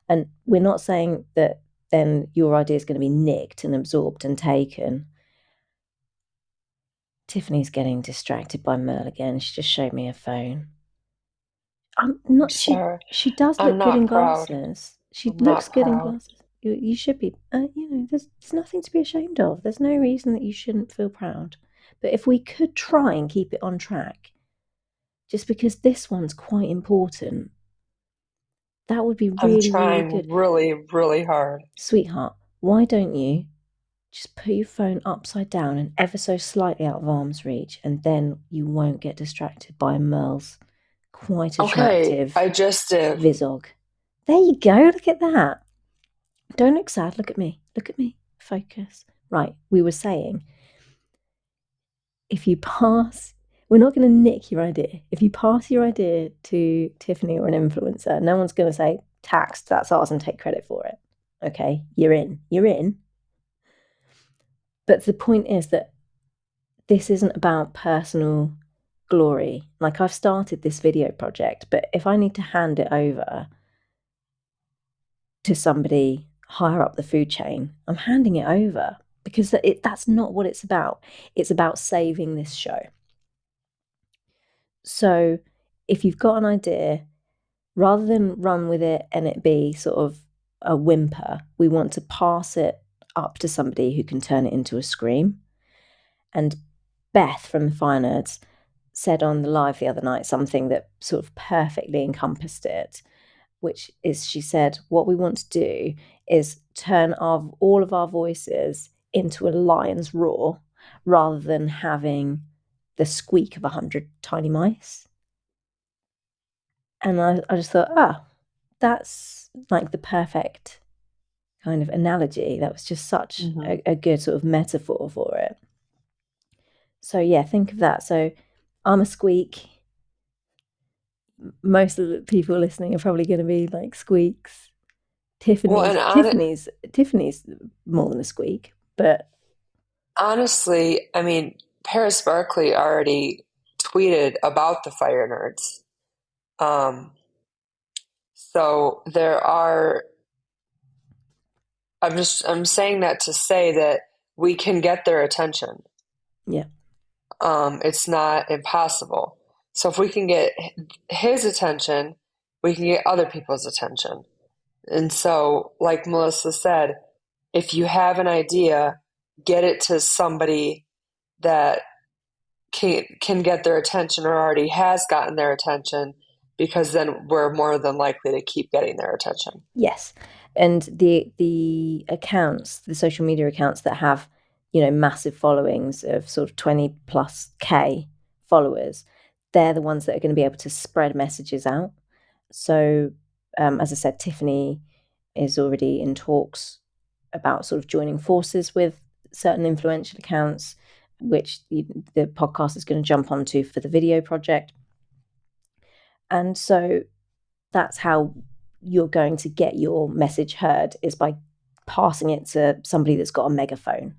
[SPEAKER 1] And we're not saying that then your idea is going to be nicked and absorbed and taken. Tiffany's getting distracted by Merle again. She just showed me her phone. I'm
[SPEAKER 2] I'm
[SPEAKER 1] not.
[SPEAKER 2] sorry.
[SPEAKER 1] She does
[SPEAKER 2] I'm
[SPEAKER 1] look good
[SPEAKER 2] not
[SPEAKER 1] in
[SPEAKER 2] proud.
[SPEAKER 1] glasses. She
[SPEAKER 2] I'm
[SPEAKER 1] looks
[SPEAKER 2] not
[SPEAKER 1] good in
[SPEAKER 2] proud.
[SPEAKER 1] glasses. You should be. There's nothing to be ashamed of. There's no reason that you shouldn't feel proud. But if we could try and keep it on track, just because this one's quite important, that would be
[SPEAKER 2] I'm
[SPEAKER 1] really, really
[SPEAKER 2] trying
[SPEAKER 1] good.
[SPEAKER 2] really, really hard.
[SPEAKER 1] Sweetheart, why don't you just put your phone upside down and ever so slightly out of arm's reach, and then you won't get distracted by Merle's quite
[SPEAKER 2] Okay,
[SPEAKER 1] attractive
[SPEAKER 2] I just did.
[SPEAKER 1] Vizog. There you go. Look at that. Don't look sad. Look at me. Look at me. Focus. Right. We were saying if you pass, we're not going to nick your idea. If you pass your idea to Tiffany or an influencer, no one's going to say, taxed, that's ours, and take credit for it. Okay, you're in. You're in. But the point is that this isn't about personal glory. Like, I've started this video project, but if I need to hand it over to somebody higher up the food chain, I'm handing it over because that's not what it's about. It's about saving this show. So if you've got an idea, rather than run with it and it be sort of a whimper, we want to pass it up to somebody who can turn it into a scream. And Beth from the Fire Nerds said on the live the other night something that sort of perfectly encompassed it, which is, she said, what we want to do is turn all of our voices into a lion's roar rather than having the squeak of 100 tiny mice. And I just thought, that's like the perfect kind of analogy. That was just such a good sort of metaphor for it. So yeah, think of that. So I'm a squeak. Most of the people listening are probably going to be like squeaks.
[SPEAKER 2] Well,
[SPEAKER 1] Tiffany's
[SPEAKER 2] and
[SPEAKER 1] Tiffany's more than a squeak, but
[SPEAKER 2] honestly, I mean, Paris Barkley already tweeted about the fire nerds. Um, so there are, I'm saying that to say that we can get their attention.
[SPEAKER 1] yeah,
[SPEAKER 2] It's not impossible. So if we can get his attention, we can get other people's attention. And so, like Melissa said, if you have an idea, get it to somebody that can get their attention or already has gotten their attention, because then we're more than likely to keep getting their attention.
[SPEAKER 1] yes. And the accounts, the social media accounts that have, massive followings of sort of 20 plus K followers, they're the ones that are going to be able to spread messages out. So, as I said, Tiffany is already in talks about sort of joining forces with certain influential accounts, which the podcast is going to jump onto for the video project. And so that's how you're going to get your message heard, is by passing it to somebody that's got a megaphone.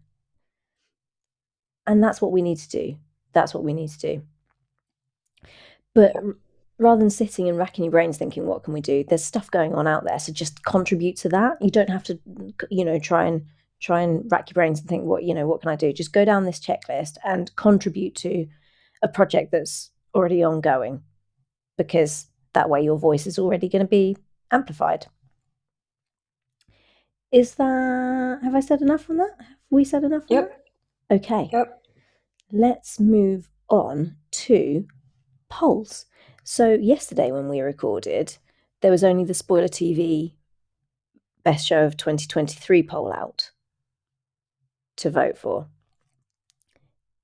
[SPEAKER 1] And that's what we need to do. That's what we need to do. But rather than sitting and racking your brains thinking, what can we do? There's stuff going on out there. So just contribute to that. You don't have to, try and rack your brains and think, what can I do? Just go down this checklist and contribute to a project that's already ongoing, because that way your voice is already going to be amplified. Have I said enough on that? Have we said enough on
[SPEAKER 2] Yep.
[SPEAKER 1] that? Okay.
[SPEAKER 2] Yep.
[SPEAKER 1] Let's move on to polls. So yesterday when we recorded, there was only the Spoiler TV Best Show of 2023 poll out to vote for.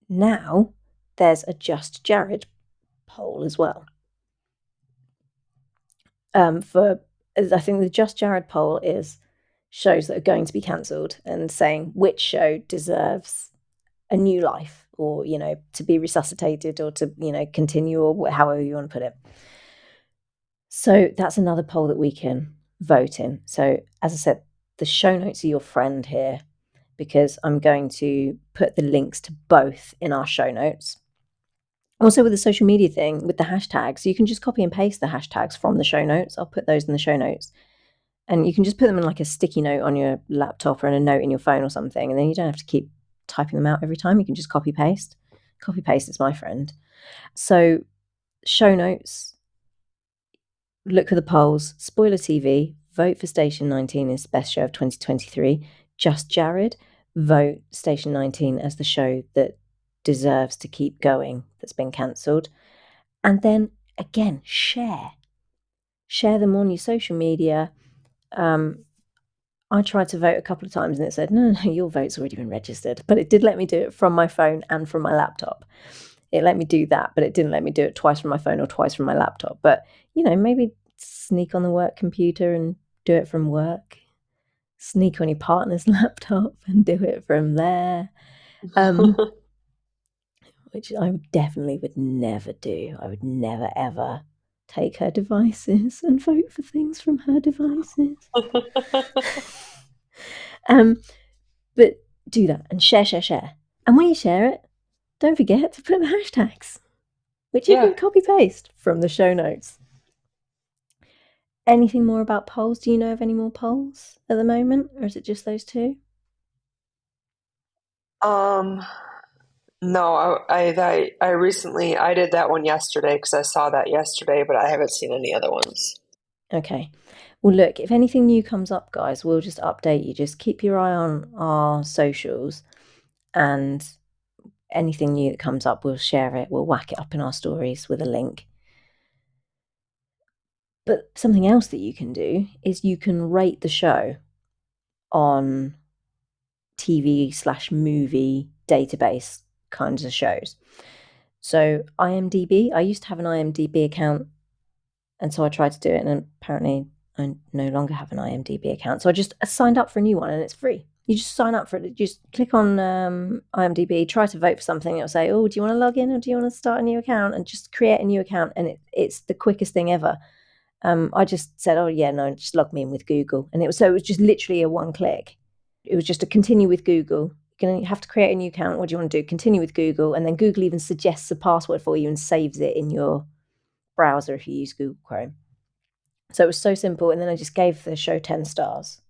[SPEAKER 1] Now there's a Just Jared poll as well. I think the Just Jared poll is shows that are going to be cancelled and saying which show deserves a new life, or to be resuscitated, or to continue, or however you want to put it. So that's another poll that we can vote in. So as I said, the show notes are your friend here, because I'm going to put the links to both in our show notes. Also, with the social media thing, with the hashtags, you can just copy and paste the hashtags from the show notes. I'll put those in the show notes. And you can just put them in like a sticky note on your laptop, or in a note in your phone or something. And then you don't have to keep typing them out every time. You can just copy paste. Copy paste is my friend. So show notes, look for the polls. Spoiler TV, vote for Station 19 as best show of 2023. Just Jared, vote Station 19 as the show that deserves to keep going, that's been cancelled. And then again, share them on your social media. I tried to vote a couple of times and it said, no, your vote's already been registered. But it did let me do it from my phone and from my laptop. It let me do that, but it didn't let me do it twice from my phone or twice from my laptop. But, maybe sneak on the work computer and do it from work. Sneak on your partner's laptop and do it from there. Which I definitely would never do. I would never, ever take her devices and vote for things from her devices. um, but do that and share, share, share. And when you share it, don't forget to put the hashtags, which you
[SPEAKER 2] Yeah.
[SPEAKER 1] can copy paste from the show notes. Anything more about polls? Do you know of any more polls at the moment, or is it just those two?
[SPEAKER 2] Um, no, I recently I did that one yesterday because I saw that yesterday, but I haven't seen any other ones.
[SPEAKER 1] Okay. Well, look, if anything new comes up, guys, we'll just update you. Just keep your eye on our socials, and anything new that comes up, we'll share it. We'll whack it up in our stories with a link. But something else that you can do is you can rate the show on TV/movie database kinds of shows. So IMDb, I used to have an IMDb account, and so I tried to do it, and apparently I no longer have an IMDb account. So I just signed up for a new one, and it's free. You just sign up for it. Just click on IMDb, try to vote for something. It'll say, "Oh, do you want to log in or do you want to start a new account?" And just create a new account, and it's the quickest thing ever. I just said, "Oh yeah, no, just log me in with Google," and it was just literally a one click. It was just a continue with Google. You're going to have to create a new account. What do you want to do? Continue with Google, and then Google even suggests a password for you and saves it in your browser if you use Google Chrome. So it was so simple. And then I just gave the show 10 stars.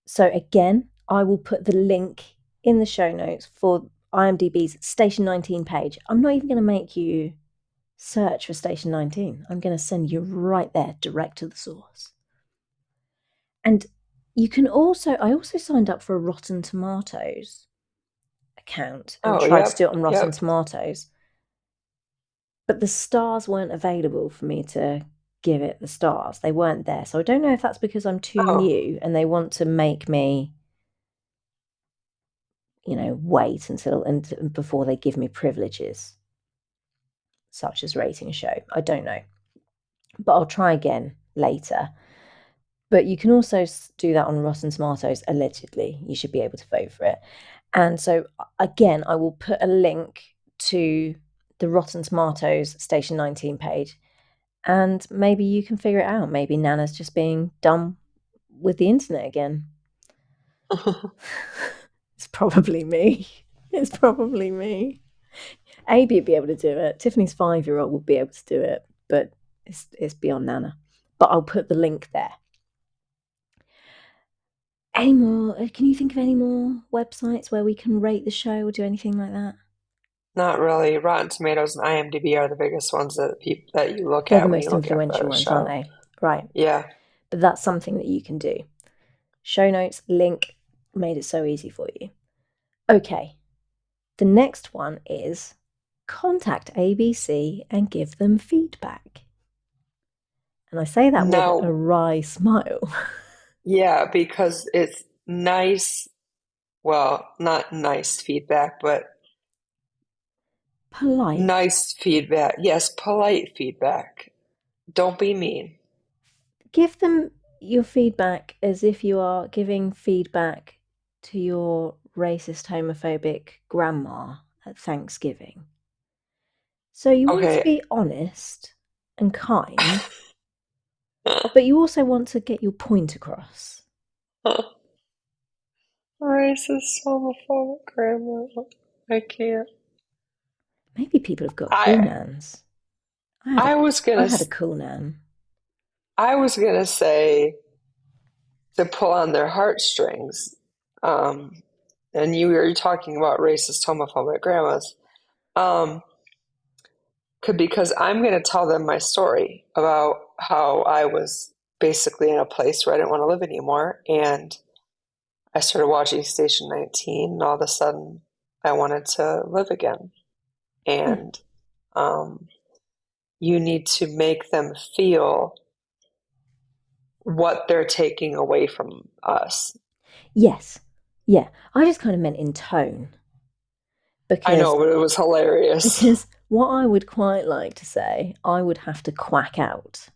[SPEAKER 1] So again, I will put the link in the show notes for IMDb's Station 19 page. I'm not even going to make you search for Station 19. I'm going to send you right there, direct to the source. And you can also, I also signed up for a Rotten Tomatoes account and
[SPEAKER 2] Oh,
[SPEAKER 1] tried to
[SPEAKER 2] yep,
[SPEAKER 1] do it on Rotten
[SPEAKER 2] yep.
[SPEAKER 1] Tomatoes. But the stars weren't available for me to give it the stars. They weren't there. So I don't know if that's because I'm too
[SPEAKER 2] Oh,
[SPEAKER 1] new and they want to make me, wait until and before they give me privileges such as rating a show. I don't know. But I'll try again later. But you can also do that on Rotten Tomatoes, allegedly. You should be able to vote for it. And so, again, I will put a link to the Rotten Tomatoes Station 19 page, and maybe you can figure it out. Maybe Nana's just being dumb with the internet again. It's probably me. It's probably me. Abby would be able to do it. Tiffany's 5-year-old would be able to do it, but it's beyond Nana. But I'll put the link there. Any more? Can you think of any more websites where we can rate the show or do anything like that?
[SPEAKER 2] not really. Rotten Tomatoes and IMDb are the biggest ones that you look
[SPEAKER 1] They're the
[SPEAKER 2] at when you
[SPEAKER 1] most
[SPEAKER 2] look at
[SPEAKER 1] influential
[SPEAKER 2] a
[SPEAKER 1] ones, aren't
[SPEAKER 2] show.
[SPEAKER 1] they? Right.
[SPEAKER 2] Yeah.
[SPEAKER 1] But that's something that you can do. Show notes, link, made it so easy for you. Okay. The next one is contact ABC and give them feedback. And I say that with a
[SPEAKER 2] Now,
[SPEAKER 1] wry smile.
[SPEAKER 2] yeah, because it's nice, well, not nice feedback, but
[SPEAKER 1] Polite.
[SPEAKER 2] nice feedback. Yes, polite feedback. Don't be mean.
[SPEAKER 1] Give them your feedback as if you are giving feedback to your racist, homophobic grandma at Thanksgiving. So you want to
[SPEAKER 2] Okay.
[SPEAKER 1] be honest and kind, but you also want to get your point across.
[SPEAKER 2] Racist, homophobic grandma. I can't.
[SPEAKER 1] Maybe people have got cool
[SPEAKER 2] I
[SPEAKER 1] nans. I had a
[SPEAKER 2] I was
[SPEAKER 1] I
[SPEAKER 2] gonna
[SPEAKER 1] had a cool nan.
[SPEAKER 2] I was gonna say to pull on their heartstrings. Um, and you were talking about racist, homophobic grandmas. Um, because I'm gonna tell them my story about how I was basically in a place where I didn't want to live anymore, and I started watching Station 19, and all of a sudden I wanted to live again.
[SPEAKER 1] Yeah.
[SPEAKER 2] And um, you need to make them feel what they're taking away from us.
[SPEAKER 1] Yes. Yeah. I just kind of meant in tone
[SPEAKER 2] I
[SPEAKER 1] because
[SPEAKER 2] know, but it was hilarious.
[SPEAKER 1] because what I would quite like to say, I would have to quack out.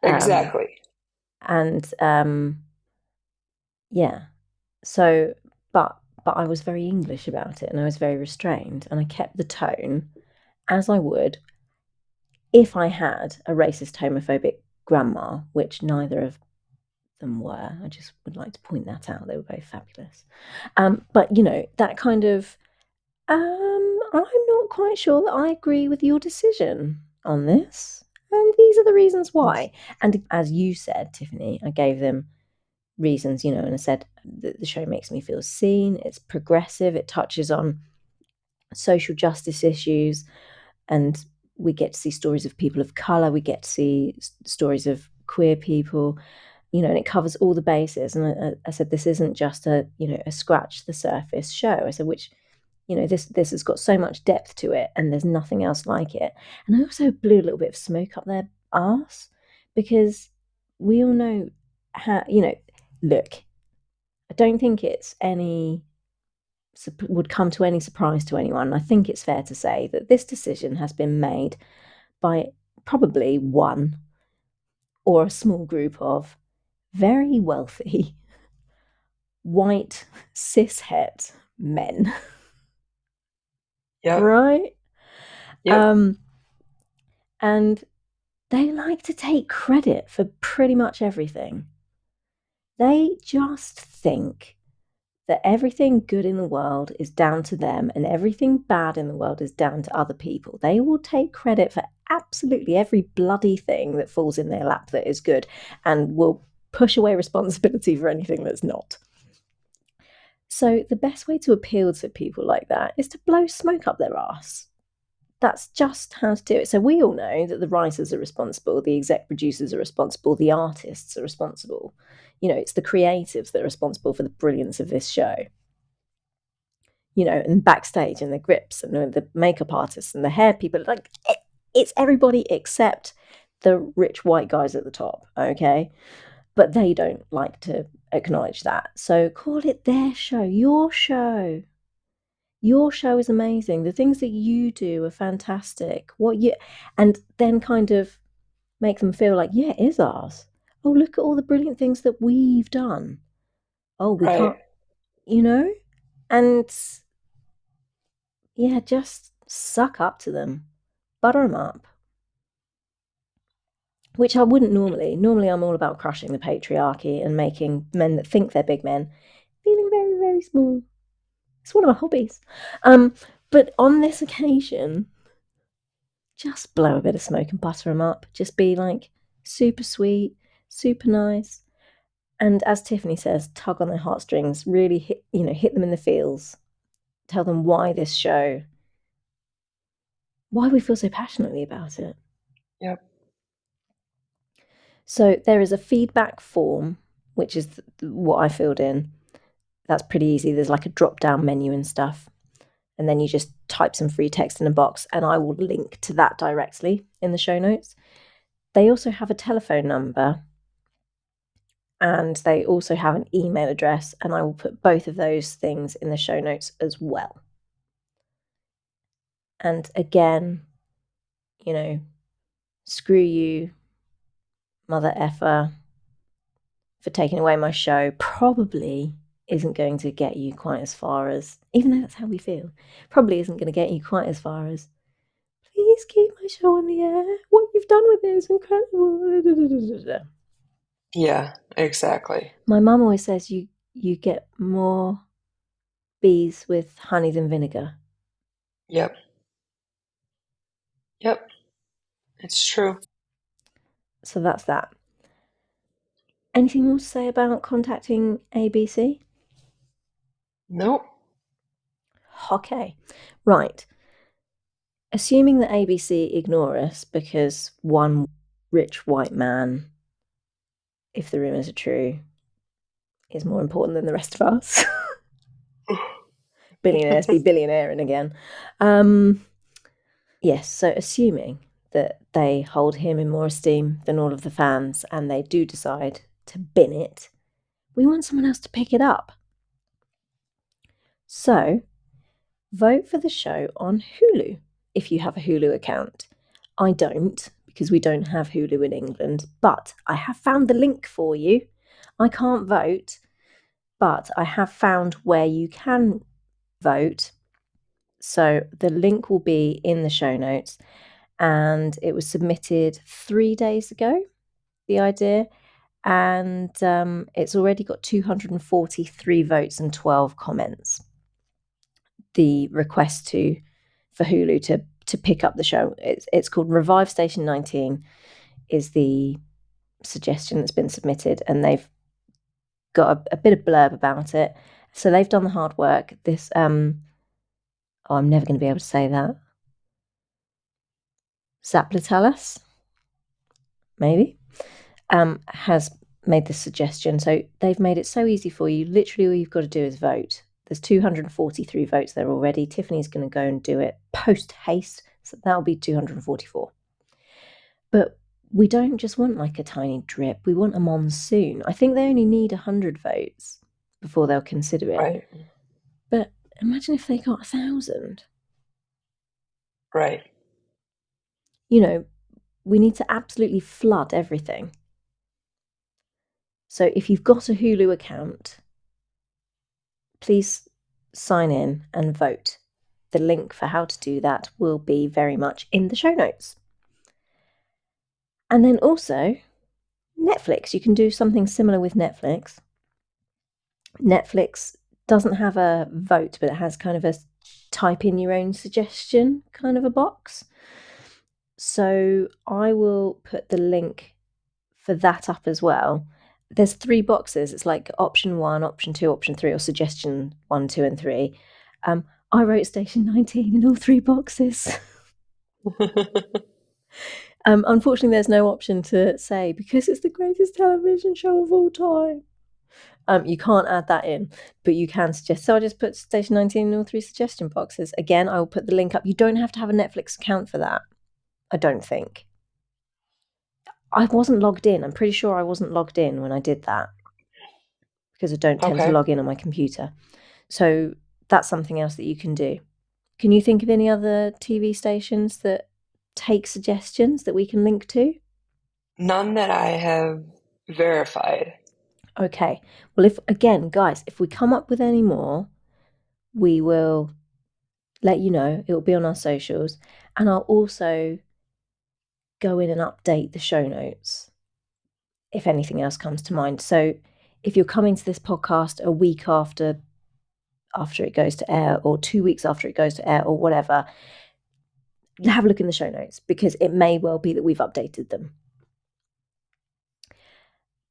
[SPEAKER 1] Um
[SPEAKER 2] Exactly.
[SPEAKER 1] and yeah. So but I was very English about it and I was very restrained and I kept the tone as I would if I had a racist homophobic grandma, which neither of them were. I just would like to point that out. They were both fabulous. But, you know, that kind of, I'm not quite sure that I agree with your decision on this. And these are the reasons why. And as you said, Tiffany, I gave them reasons, you know, and I said that the show makes me feel seen, it's progressive, it touches on social justice issues, and we get to see stories of people of color, we get to see stories of queer people, you know, and it covers all the bases. And I said this isn't just a, you know, a scratch the surface show. I said, which, you know, this has got so much depth to it, and there's nothing else like it. And I also blew a little bit of smoke up their arse, because we all know how, you know, look, I don't think it's any would come to any surprise to anyone. I think it's fair to say that this decision has been made by probably one or a small group of very wealthy white cishet men.
[SPEAKER 2] Yep.
[SPEAKER 1] Right?
[SPEAKER 2] Yep.
[SPEAKER 1] Um, and they like to take credit for pretty much everything. They just think that everything good in the world is down to them and everything bad in the world is down to other people. They will take credit for absolutely every bloody thing that falls in their lap that is good, and will push away responsibility for anything that's not. So the best way to appeal to people like that is to blow smoke up their arse. That's just how to do it. So we all know that the writers are responsible, the exec producers are responsible, the artists are responsible. You know, it's the creatives that are responsible for the brilliance of this show. You know, and backstage and the grips and the makeup artists and the hair people, like it's everybody except the rich white guys at the top, okay? But they don't like to acknowledge that. So call it their show, your show. Your show is amazing. The things that you do are fantastic. And then kind of make them feel like, yeah, it is ours. Oh, look at all the brilliant things that we've done. Oh, we
[SPEAKER 2] Right.
[SPEAKER 1] can't, you know? And yeah, just suck up to them, butter them up. Which I wouldn't normally. Normally, I'm all about crushing the patriarchy and making men that think they're big men feeling very, very small. It's one of my hobbies. But on this occasion, just blow a bit of smoke and butter them up. Just be like super sweet, super nice. And as Tiffany says, tug on their heartstrings, really hit them in the feels. Tell them why this show, why we feel so passionately about it.
[SPEAKER 2] Yep.
[SPEAKER 1] So there is a feedback form, which is what I filled in. That's pretty easy. There's like a drop down menu and stuff. And then you just type some free text in a box, and I will link to that directly in the show notes. They also have a telephone number, and they also have an email address, and I will put both of those things in the show notes as well. And again, you know, screw you, mother effer, for taking away my show. Probably isn't going to get you quite as far as, even though that's how we feel, probably isn't going to get you quite as far as, please keep my show on the air. What you've done with it is incredible.
[SPEAKER 2] Yeah, exactly.
[SPEAKER 1] My mum always says you get more bees with honey than vinegar.
[SPEAKER 2] Yep. Yep. It's true.
[SPEAKER 1] So that's that. Anything more to say about contacting ABC?
[SPEAKER 2] Nope.
[SPEAKER 1] Okay, right. Assuming that ABC ignore us because one rich white man, if the rumours are true, is more important than the rest of us. Billionaires be billionairing again. Yes, so assuming that they hold him in more esteem than all of the fans and they do decide to bin it, we want someone else to pick it up. So vote for the show on Hulu if you have a Hulu account. I don't, because we don't have Hulu in England, but I have found the link for you. I can't vote, but I have found where you can vote. So the link will be in the show notes, and it was submitted 3 days ago, the idea. and it's already got 243 votes and 12 comments. The request for Hulu to pick up the show. It's called Revive Station 19 is the suggestion that's been submitted, and they've got a bit of blurb about it. So they've done the hard work. This I'm never going to be able to say that. Zaplatalis, maybe, has made this suggestion. So they've made it so easy for you. Literally, all you've got to do is vote. There's 243 votes there already. Tiffany's going to go and do it post haste. So that'll be 244. But we don't just want like a tiny drip. We want a monsoon. I think they only need 100 votes before they'll consider it.
[SPEAKER 2] Right.
[SPEAKER 1] But imagine if they got 1,000.
[SPEAKER 2] Right.
[SPEAKER 1] You know, we need to absolutely flood everything. So if you've got a Hulu account, please sign in and vote. The link for how to do that will be very much in the show notes. And then also, Netflix. You can do something similar with Netflix. Netflix doesn't have a vote, but it has kind of a type in your own suggestion kind of a box. So I will put the link for that up as well. There's 3 boxes. It's like option 1, option 2, option 3, or suggestion 1, 2, and 3. I wrote Station 19 in all 3 boxes. Unfortunately, there's no option to say, because it's the greatest television show of all time. You can't add that in, but you can suggest. So I just put Station 19 in all 3 suggestion boxes. Again, I will put the link up. You don't have to have a Netflix account for that, I don't think. I wasn't logged in. I'm pretty sure I wasn't logged in when I did that, because I don't tend to log in on my computer. So that's something else that you can do. Can you think of any other TV stations that take suggestions that we can link to?
[SPEAKER 2] None that I have verified.
[SPEAKER 1] Okay. Well, guys, if we come up with any more, we will let you know. It will be on our socials. And I'll also go in and update the show notes if anything else comes to mind. So if you're coming to this podcast a week after it goes to air, or 2 weeks after it goes to air, or whatever, have a look in the show notes, because it may well be that we've updated them.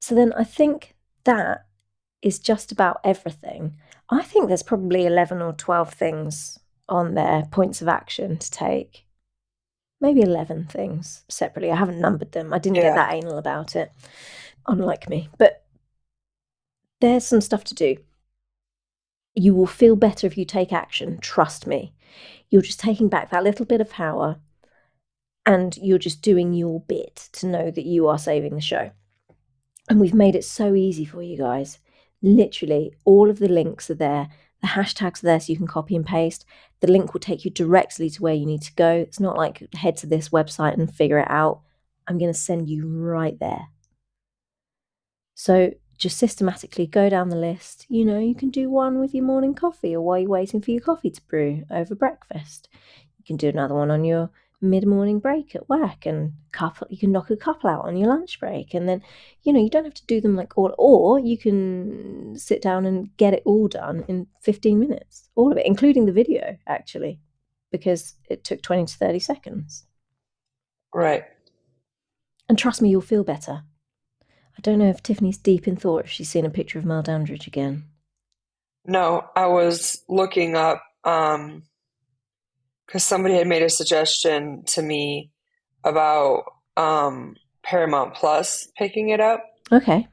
[SPEAKER 1] So then I think that is just about everything. I think there's probably 11 or 12 things on there, points of action to take. Maybe 11 things separately. I haven't numbered them. I didn't get that anal about it, unlike me. But there's some stuff to do. You will feel better if you take action. Trust me. You're just taking back that little bit of power, and you're just doing your bit to know that you are saving the show. And we've made it so easy for you guys. Literally, all of the links are there. The hashtags are there so you can copy and paste. The link will take you directly to where you need to go. It's not like head to this website and figure it out. I'm going to send you right there. So just systematically go down the list. You know, you can do one with your morning coffee, or while you're waiting for your coffee to brew over breakfast. You can do another one on your mid-morning break at work, and you can knock a couple out on your lunch break. And then, you know, you don't have to do them like all, or you can sit down and get it all done in 15 minutes, all of it, including the video, actually, because it took 20 to 30 seconds.
[SPEAKER 2] Right.
[SPEAKER 1] And trust me, you'll feel better. I don't know if Tiffany's deep in thought if she's seen a picture of Mal Dandridge again.
[SPEAKER 2] No, I was looking up because somebody had made a suggestion to me about Paramount Plus picking it up.
[SPEAKER 1] Okay.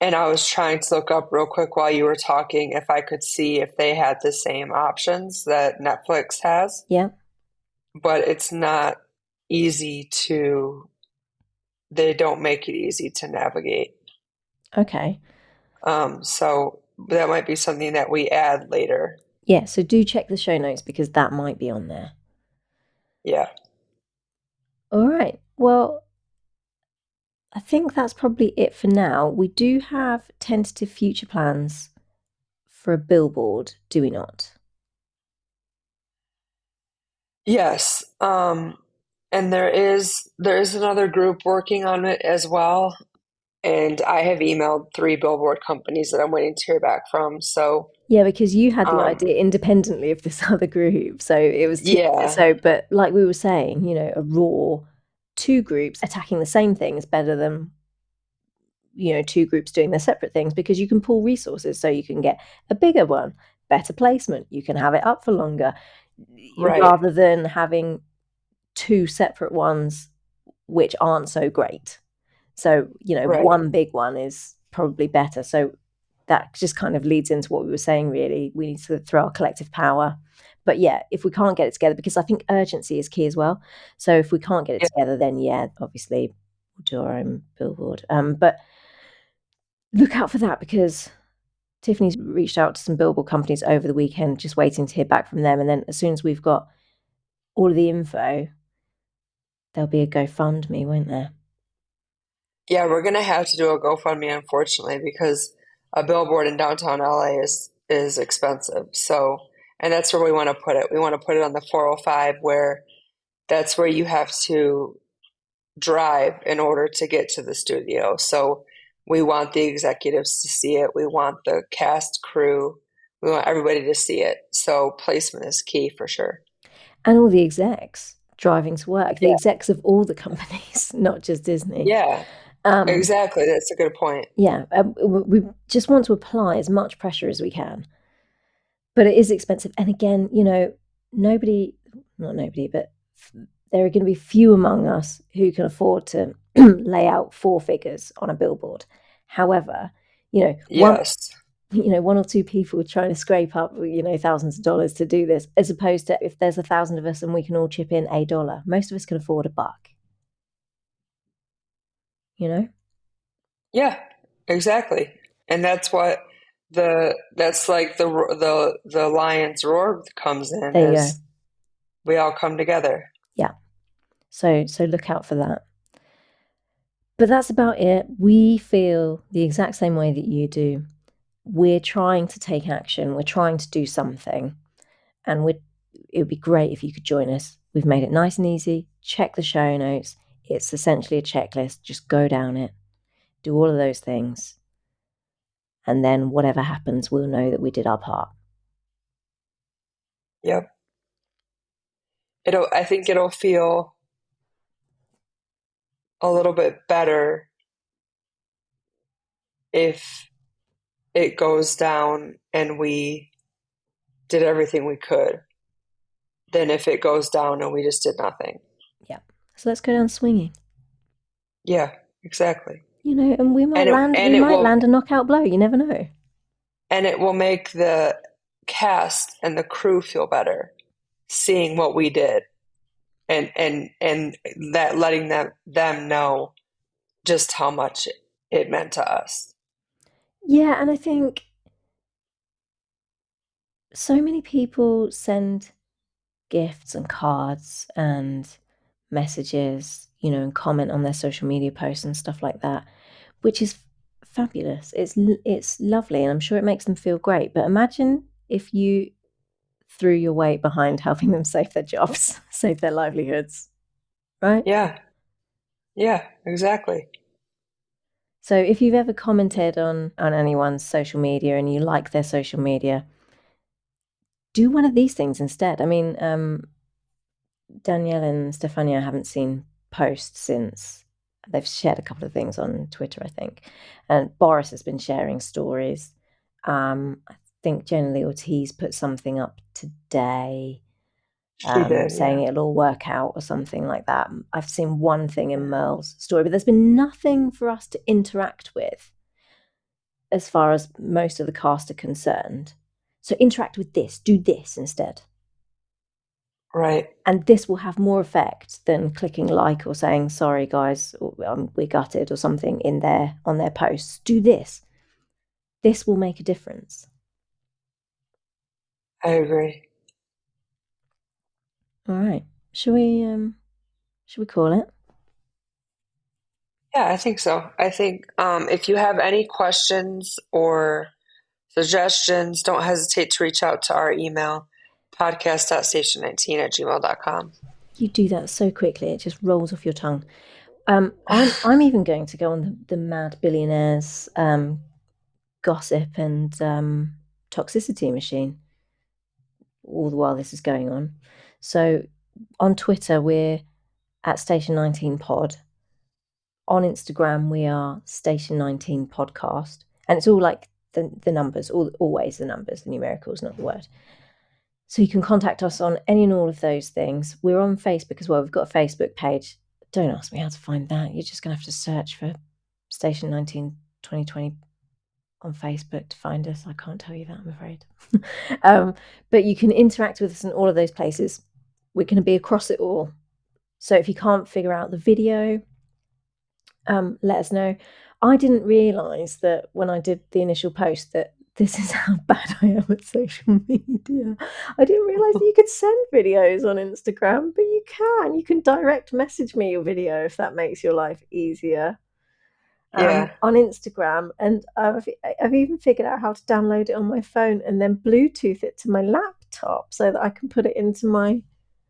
[SPEAKER 2] And I was trying to look up real quick while you were talking if I could see if they had the same options that Netflix has.
[SPEAKER 1] Yeah.
[SPEAKER 2] But it's not easy to, they don't make it easy to navigate.
[SPEAKER 1] Okay.
[SPEAKER 2] So that might be something that we add later.
[SPEAKER 1] Yeah, so do check the show notes, because that might be on there.
[SPEAKER 2] Yeah.
[SPEAKER 1] All right. Well, I think that's probably it for now. We do have tentative future plans for a billboard, do we not?
[SPEAKER 2] Yes. And there is another group working on it as well. And I have emailed 3 billboard companies that I'm waiting to hear back from. So,
[SPEAKER 1] Yeah, because you had the
[SPEAKER 2] um,
[SPEAKER 1] idea independently of this other group. So it was two.
[SPEAKER 2] yeah,
[SPEAKER 1] So, but like we were saying, a raw two groups attacking the same thing is better than, two groups doing their separate things because you can pool resources so you can get a bigger one, better placement. You can have it up for longer
[SPEAKER 2] right,
[SPEAKER 1] rather than having two separate ones which aren't so great. So,
[SPEAKER 2] right.
[SPEAKER 1] one big one is probably better. So that just kind of leads into what we were saying, really. We need to throw our collective power. But yeah, if we can't get it together, because I think urgency is key as well. So if we can't get it
[SPEAKER 2] Yeah,
[SPEAKER 1] together, then yeah, obviously we'll do our own billboard. But look out for that because Tiffany's reached out to some billboard companies over the weekend, just waiting to hear back from them. And then as soon as we've got all of the info, there'll be a GoFundMe, won't there?
[SPEAKER 2] yeah, we're gonna have to do a GoFundMe, unfortunately, because a billboard in downtown LA is expensive. So, and that's where we want to put it. We want to put it on the 405, where that's where you have to drive in order to get to the studio. So we want the executives to see it. We want the cast, crew. We want everybody to see it. So placement is key for sure.
[SPEAKER 1] And all the execs driving to work, the
[SPEAKER 2] Yeah.
[SPEAKER 1] execs of all the companies, not just Disney.
[SPEAKER 2] Yeah,
[SPEAKER 1] Um,
[SPEAKER 2] exactly. That's a good point.
[SPEAKER 1] yeah, we just want to apply as much pressure as we can, but it is expensive. And again, nobody, not nobody, but there are going to be few among us who can afford to lay out four figures on a billboard. However, one
[SPEAKER 2] Yes.
[SPEAKER 1] one or two people trying to scrape up thousands of dollars to do this, as opposed to if there's 1,000 of us and we can all chip in $1, most of us can afford $1. you know
[SPEAKER 2] Yeah, exactly. And that's what that's like the lion's roar comes in
[SPEAKER 1] there you go.
[SPEAKER 2] is we all come together.
[SPEAKER 1] Yeah, so look out for that. But that's about it. We feel the exact same way that you do. We're trying to take action, we're trying to do something, and it would be great if you could join us. We've made it nice and easy. Check the show notes. It's essentially a checklist. Just go down it, do all of those things, and then whatever happens, we'll know that we did our part.
[SPEAKER 2] Yep. I think it'll feel a little bit better if it goes down and we did everything we could than if it goes down and we just did nothing.
[SPEAKER 1] Yeah. So let's go down swinging.
[SPEAKER 2] Yeah, exactly.
[SPEAKER 1] And we might
[SPEAKER 2] And it
[SPEAKER 1] land
[SPEAKER 2] and
[SPEAKER 1] we
[SPEAKER 2] it
[SPEAKER 1] might
[SPEAKER 2] will
[SPEAKER 1] land a knockout blow. You never know.
[SPEAKER 2] and it will make the cast and the crew feel better seeing what we did and that letting them know just how much it meant to us.
[SPEAKER 1] Yeah, and I think so many people send gifts and cards and messages, and comment on their social media posts and stuff like that, which is fabulous. It's lovely, and I'm sure it makes them feel great. But imagine if you threw your weight behind helping them save their jobs, save their livelihoods, right?
[SPEAKER 2] Yeah, yeah, exactly.
[SPEAKER 1] So if you've ever commented on anyone's social media and you like their social media, do one of these things instead. I mean, Danielle and Stefania haven't seen posts since they've shared a couple of things on Twitter, I think. And Boris has been sharing stories. I think Jenny Ortiz put something up today,
[SPEAKER 2] She did,
[SPEAKER 1] saying
[SPEAKER 2] yeah.
[SPEAKER 1] it'll all work out or something like that. I've seen one thing in Merle's story, but there's been nothing for us to interact with as far as most of the cast are concerned. So interact with this, do this instead.
[SPEAKER 2] Right.
[SPEAKER 1] And this will have more effect than clicking like or saying sorry guys, we're gutted or something in there on their posts. Do this will make a difference.
[SPEAKER 2] I agree.
[SPEAKER 1] All right, should we call it?
[SPEAKER 2] Yeah, I think so. I think if you have any questions or suggestions, don't hesitate to reach out to our email, podcast.station19@gmail.com.
[SPEAKER 1] You do that so quickly, it just rolls off your tongue. I'm even going to go on the Mad Billionaires gossip and toxicity machine all the while this is going on. So on Twitter, we're at Station 19 Pod. On Instagram, we are Station 19 Podcast. And it's all like the numbers, always the numbers, the numericals, not the word. So you can contact us on any and all of those things. We're on Facebook as well. We've got a Facebook page. Don't ask me how to find that. You're just going to have to search for Station 19 2020 on Facebook to find us. I can't tell you that, I'm afraid. But you can interact with us in all of those places. We're going to be across it all. So if you can't figure out the video, let us know. I didn't realise that when I did the initial post that this is how bad I am at social media. I didn't realise that you could send videos on Instagram, but you can. You can direct message me your video if that makes your life easier.
[SPEAKER 2] Yeah.
[SPEAKER 1] On Instagram, and I've even figured out how to download it on my phone and then Bluetooth it to my laptop so that I can put it into my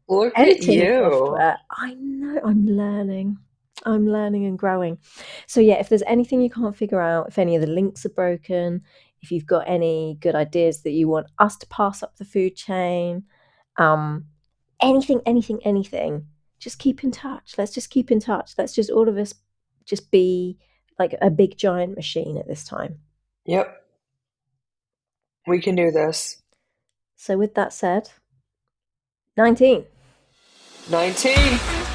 [SPEAKER 2] Look at
[SPEAKER 1] editing
[SPEAKER 2] you.
[SPEAKER 1] software. I know, I'm learning. I'm learning and growing. So yeah, if there's anything you can't figure out, if any of the links are broken, if you've got any good ideas that you want us to pass up the food chain, anything, just keep in touch. Let's just keep in touch. Let's just all of us just be like a big giant machine at this time.
[SPEAKER 2] Yep. We can do this.
[SPEAKER 1] So with that said, 19.
[SPEAKER 2] 19.